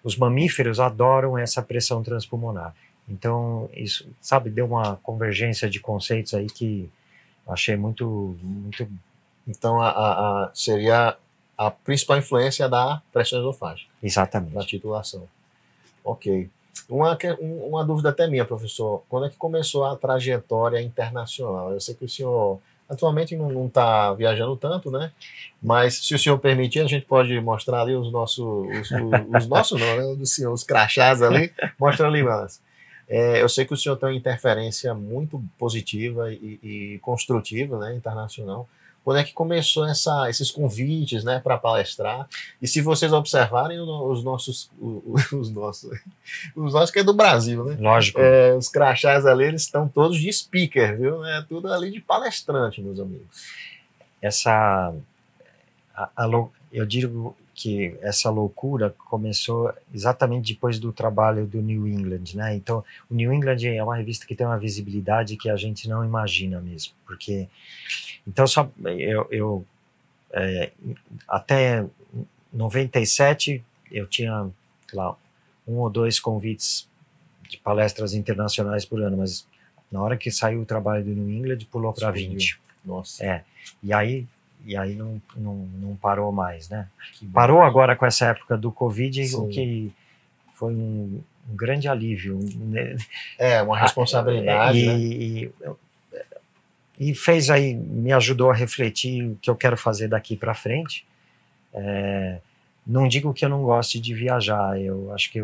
os mamíferos adoram essa pressão transpulmonar. Então, isso, sabe, deu uma convergência de conceitos aí que achei muito...
Então, seria a principal influência da pressão esofágica.
Exatamente.
Na titulação. Ok. Uma dúvida até minha, professor. Quando é que começou a trajetória internacional? Eu sei que o senhor atualmente não está viajando tanto, né? Mas, se o senhor permitir, a gente pode mostrar ali os nossos não, né? Do senhor, os crachás ali. Mostra ali, mas eu sei que o senhor tem uma interferência muito positiva e construtiva, né, internacional. Quando é que começou esses convites, né, para palestrar? E se vocês observarem os nossos que é do Brasil, né?
Lógico.
Os crachás ali, eles estão todos de speaker, viu? É tudo ali de palestrante, meus amigos.
Eu digo que essa loucura começou exatamente depois do trabalho do New England, né? Então, o New England é uma revista que tem uma visibilidade que a gente não imagina mesmo, porque então até 97 eu tinha lá 1 ou 2 convites de palestras internacionais por ano, mas na hora que saiu o trabalho do New England pulou para 20.
Nossa.
E aí não parou mais, né? Parou agora com essa época do Covid, sim, o que foi um grande alívio. Né?
Uma responsabilidade,
né? E fez aí, me ajudou a refletir o que eu quero fazer daqui para frente. não digo que eu não goste de viajar, eu acho que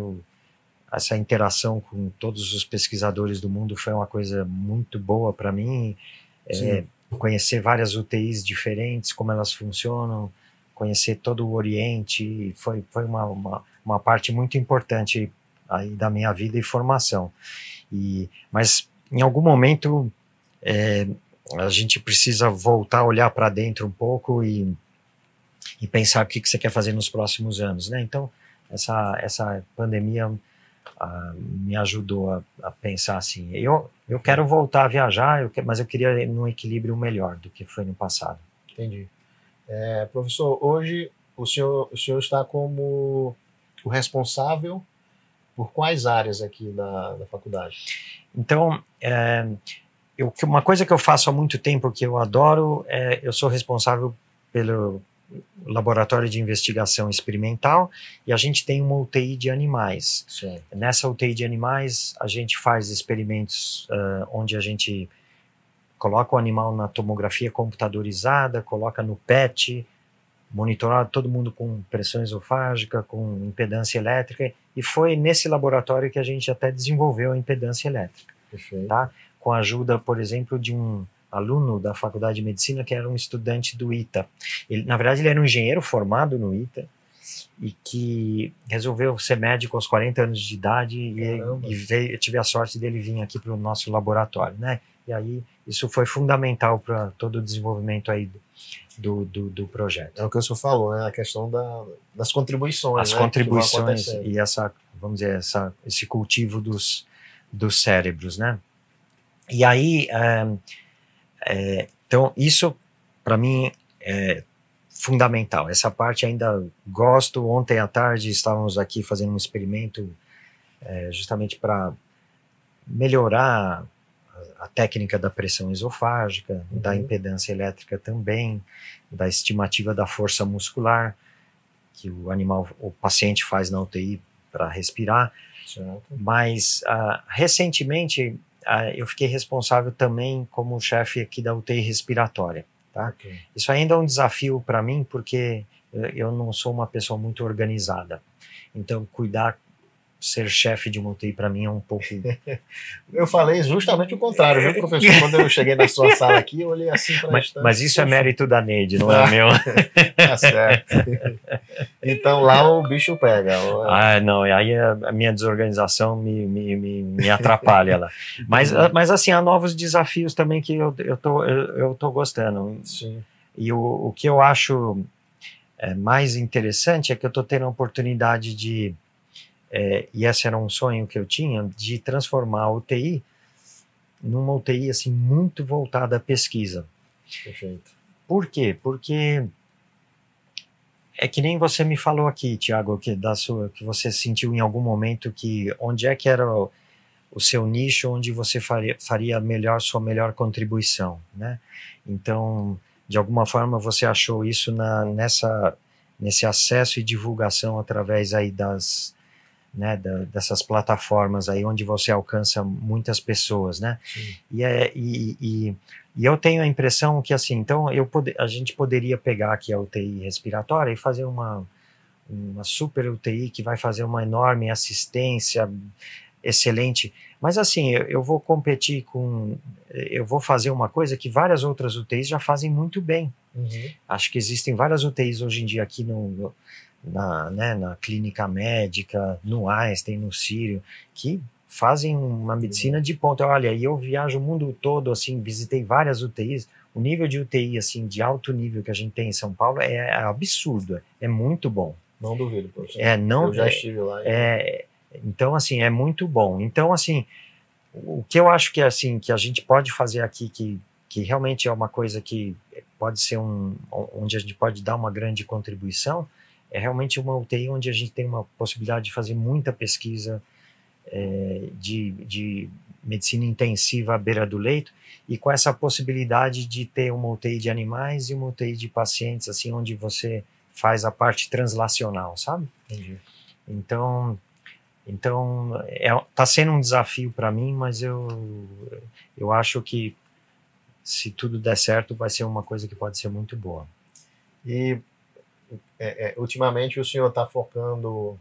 essa interação com todos os pesquisadores do mundo foi uma coisa muito boa para mim. Conhecer várias UTIs diferentes, como elas funcionam, conhecer todo o Oriente, foi uma parte muito importante aí da minha vida e formação. Mas em algum momento a gente precisa voltar a olhar para dentro um pouco e pensar o que você quer fazer nos próximos anos, né? Então essa pandemia me ajudou a pensar assim, eu quero voltar a viajar, mas eu queria num equilíbrio melhor do que foi no passado.
Entendi. Professor, hoje o senhor está como o responsável por quais áreas aqui da faculdade?
Então, uma coisa que eu faço há muito tempo que eu adoro eu sou responsável pelo laboratório de investigação experimental e a gente tem uma UTI de animais.
Sim.
Nessa UTI de animais a gente faz experimentos onde a gente coloca o animal na tomografia computadorizada, coloca no PET, monitorar todo mundo com pressão esofágica, com impedância elétrica, e foi nesse laboratório que a gente até desenvolveu a impedância elétrica.
Perfeito.
Tá? Com a ajuda, por exemplo, de um aluno da Faculdade de Medicina que era um estudante do ITA. Na verdade, ele era um engenheiro formado no ITA e que resolveu ser médico aos 40 anos de idade e eu tive a sorte dele vir aqui para o nosso laboratório, né? E aí isso foi fundamental para todo o desenvolvimento aí do projeto.
É o que o senhor falou, né? A questão das contribuições.
As contribuições e vamos dizer, esse cultivo dos cérebros, né? E aí então isso para mim é fundamental. Essa parte ainda gosto. Ontem à tarde estávamos aqui fazendo um experimento justamente para melhorar a técnica da pressão esofágica, da impedância elétrica também, da estimativa da força muscular que o paciente faz na UTI para respirar.
Certo.
Mas recentemente eu fiquei responsável também como chefe aqui da UTI respiratória. Tá?
Okay.
Isso ainda é um desafio para mim, porque eu não sou uma pessoa muito organizada. Então, ser chefe de uma UTI para mim é um pouco...
Eu falei justamente o contrário, viu, professor? Quando eu cheguei na sua sala aqui, eu olhei assim para a estante.
Mas isso é mérito da Neide, não é meu.
Tá certo. Então lá o bicho pega.
Não, aí a minha desorganização me atrapalha lá. Mas assim, há novos desafios também que eu tô gostando.
Sim.
E o que eu acho mais interessante é que eu estou tendo a oportunidade de... e esse era um sonho que eu tinha, de transformar a UTI numa UTI assim, muito voltada à pesquisa.
Perfeito.
Por quê? Porque é que nem você me falou aqui, Tiago, que você sentiu em algum momento que onde é que era o seu nicho, onde você faria sua melhor contribuição, né? Então, de alguma forma, você achou isso nesse acesso e divulgação através aí dessas plataformas aí onde você alcança muitas pessoas, né?
Sim.
E eu tenho a impressão que assim, então a gente poderia pegar aqui a UTI respiratória e fazer uma super UTI que vai fazer uma enorme assistência excelente, mas assim, eu vou competir eu vou fazer uma coisa que várias outras UTIs já fazem muito bem.
Uhum.
Acho que existem várias UTIs hoje em dia aqui na clínica médica, no Einstein, no Sírio, que fazem uma medicina de ponta. Olha, e eu viajo o mundo todo, assim, visitei várias UTIs. O nível de UTI, assim, de alto nível que a gente tem em São Paulo é absurdo, é muito bom.
Não duvido, professor.
Eu
já estive lá.
Então, assim, é muito bom. Então, assim, o que eu acho que, assim, que a gente pode fazer aqui, que realmente é uma coisa que pode ser onde a gente pode dar uma grande contribuição, é realmente uma UTI onde a gente tem uma possibilidade de fazer muita pesquisa de medicina intensiva à beira do leito, e com essa possibilidade de ter uma UTI de animais e uma UTI de pacientes, assim, onde você faz a parte translacional, sabe?
Entendi.
Então tá sendo um desafio para mim, mas eu acho que se tudo der certo vai ser uma coisa que pode ser muito boa.
E ultimamente o senhor está focando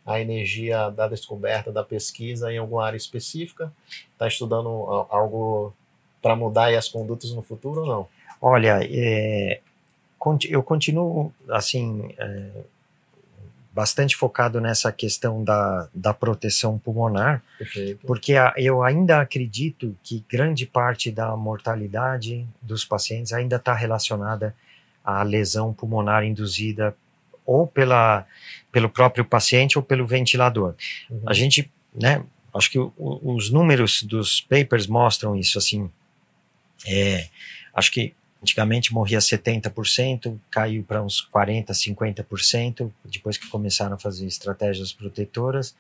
a energia da descoberta, da pesquisa em alguma área específica? Está estudando algo para mudar aí as condutas no futuro ou não?
Olha, eu continuo, assim, bastante focado nessa questão da proteção pulmonar,
Perfeito.
porque eu ainda acredito que grande parte da mortalidade dos pacientes ainda está relacionada à lesão pulmonar induzida ou pelo próprio paciente ou pelo ventilador.
Uhum.
A gente, né, acho que os números dos papers mostram isso, assim, acho que antigamente morria 70%, caiu para uns 40%, 50%, depois que começaram a fazer estratégias protetoras.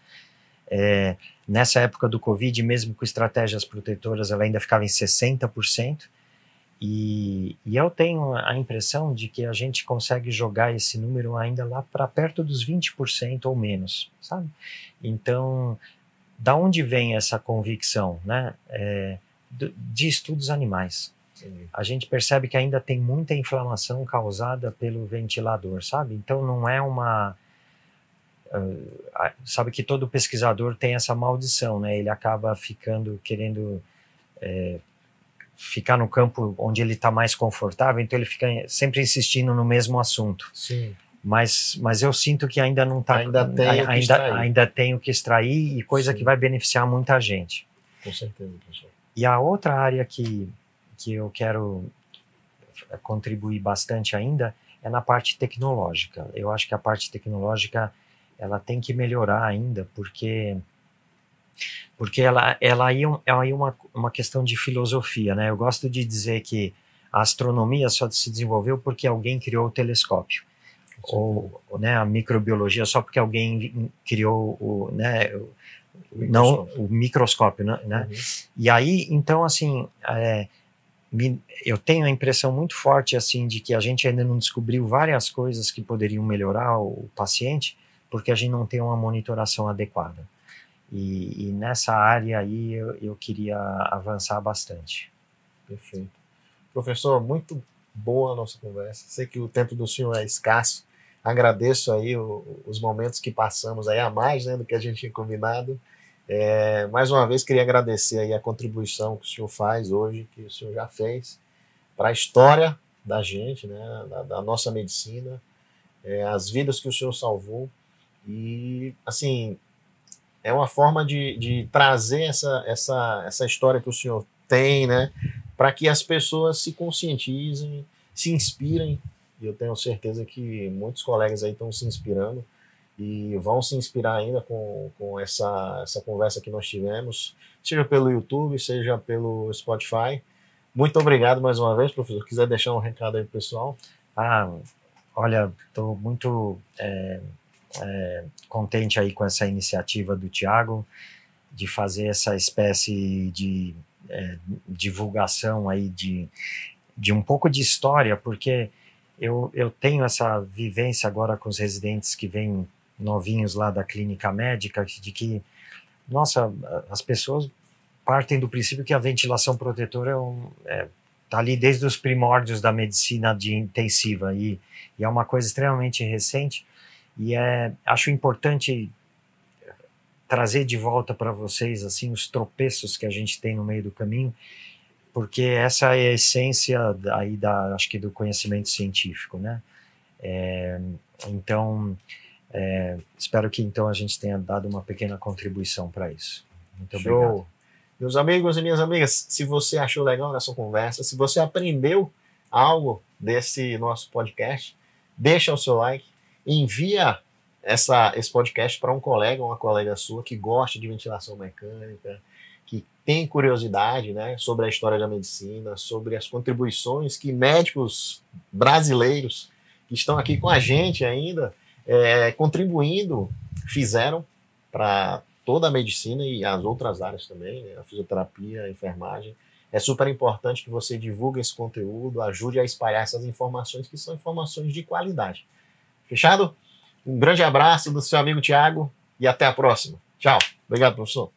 Nessa época do Covid, mesmo com estratégias protetoras, ela ainda ficava em 60%, e eu tenho a impressão de que a gente consegue jogar esse número ainda lá para perto dos 20% ou menos, sabe? Então, da onde vem essa convicção, né? De estudos animais. A gente percebe que ainda tem muita inflamação causada pelo ventilador, sabe? Então não é uma... sabe que todo pesquisador tem essa maldição, né? Ele acaba querendo ficar no campo onde ele está mais confortável, então ele fica sempre insistindo no mesmo assunto.
Sim.
Mas eu sinto que ainda não está... Ainda tem o que extrair e coisa que vai beneficiar muita gente.
Com certeza, professor.
E a outra área que eu quero contribuir bastante ainda é na parte tecnológica. Eu acho que a parte tecnológica ela tem que melhorar ainda, porque ela é uma questão de filosofia, né? Eu gosto de dizer que a astronomia só se desenvolveu porque alguém criou o telescópio, ou né, a microbiologia só porque alguém criou o microscópio, né?
Uhum.
E aí, então, assim, eu tenho a impressão muito forte, assim, de que a gente ainda não descobriu várias coisas que poderiam melhorar o paciente, porque a gente não tem uma monitoração adequada. E nessa área aí eu queria avançar bastante.
Perfeito. Professor, muito boa a nossa conversa. Sei que o tempo do senhor é escasso. Agradeço aí os momentos que passamos aí a mais, né, do que a gente tinha combinado. Mais uma vez queria agradecer aí a contribuição que o senhor faz hoje, que o senhor já fez para a história da gente, né, da nossa medicina, as vidas que o senhor salvou. E, assim, é uma forma de trazer essa história que o senhor tem, né, para que as pessoas se conscientizem, se inspirem. E eu tenho certeza que muitos colegas aí estão se inspirando e vão se inspirar ainda com essa conversa que nós tivemos, seja pelo YouTube, seja pelo Spotify. Muito obrigado mais uma vez, professor. Quiser deixar um recado aí pro pessoal?
Olha, estou muito contente aí com essa iniciativa do Thiago, de fazer essa espécie de divulgação aí de um pouco de história, porque eu tenho essa vivência agora com os residentes que vêm novinhos lá da clínica médica, de que, nossa, as pessoas partem do princípio que a ventilação protetora tá ali desde os primórdios da medicina intensiva, e é uma coisa extremamente recente, e acho importante trazer de volta para vocês assim os tropeços que a gente tem no meio do caminho, porque essa é a essência aí acho que do conhecimento científico, né? Então, espero que então a gente tenha dado uma pequena contribuição para isso. Muito obrigado.
Meus amigos e minhas amigas, se você achou legal nessa conversa, se você aprendeu algo desse nosso podcast, deixa o seu like, envia esse podcast para um colega ou uma colega sua que gosta de ventilação mecânica, que tem curiosidade, né, sobre a história da medicina, sobre as contribuições que médicos brasileiros que estão aqui com a gente ainda, contribuindo, fizeram para toda a medicina e as outras áreas também, né, a fisioterapia, a enfermagem. É super importante que você divulgue esse conteúdo, ajude a espalhar essas informações, que são informações de qualidade. Fechado? Um grande abraço do seu amigo Thiago e até a próxima. Tchau. Obrigado, professor.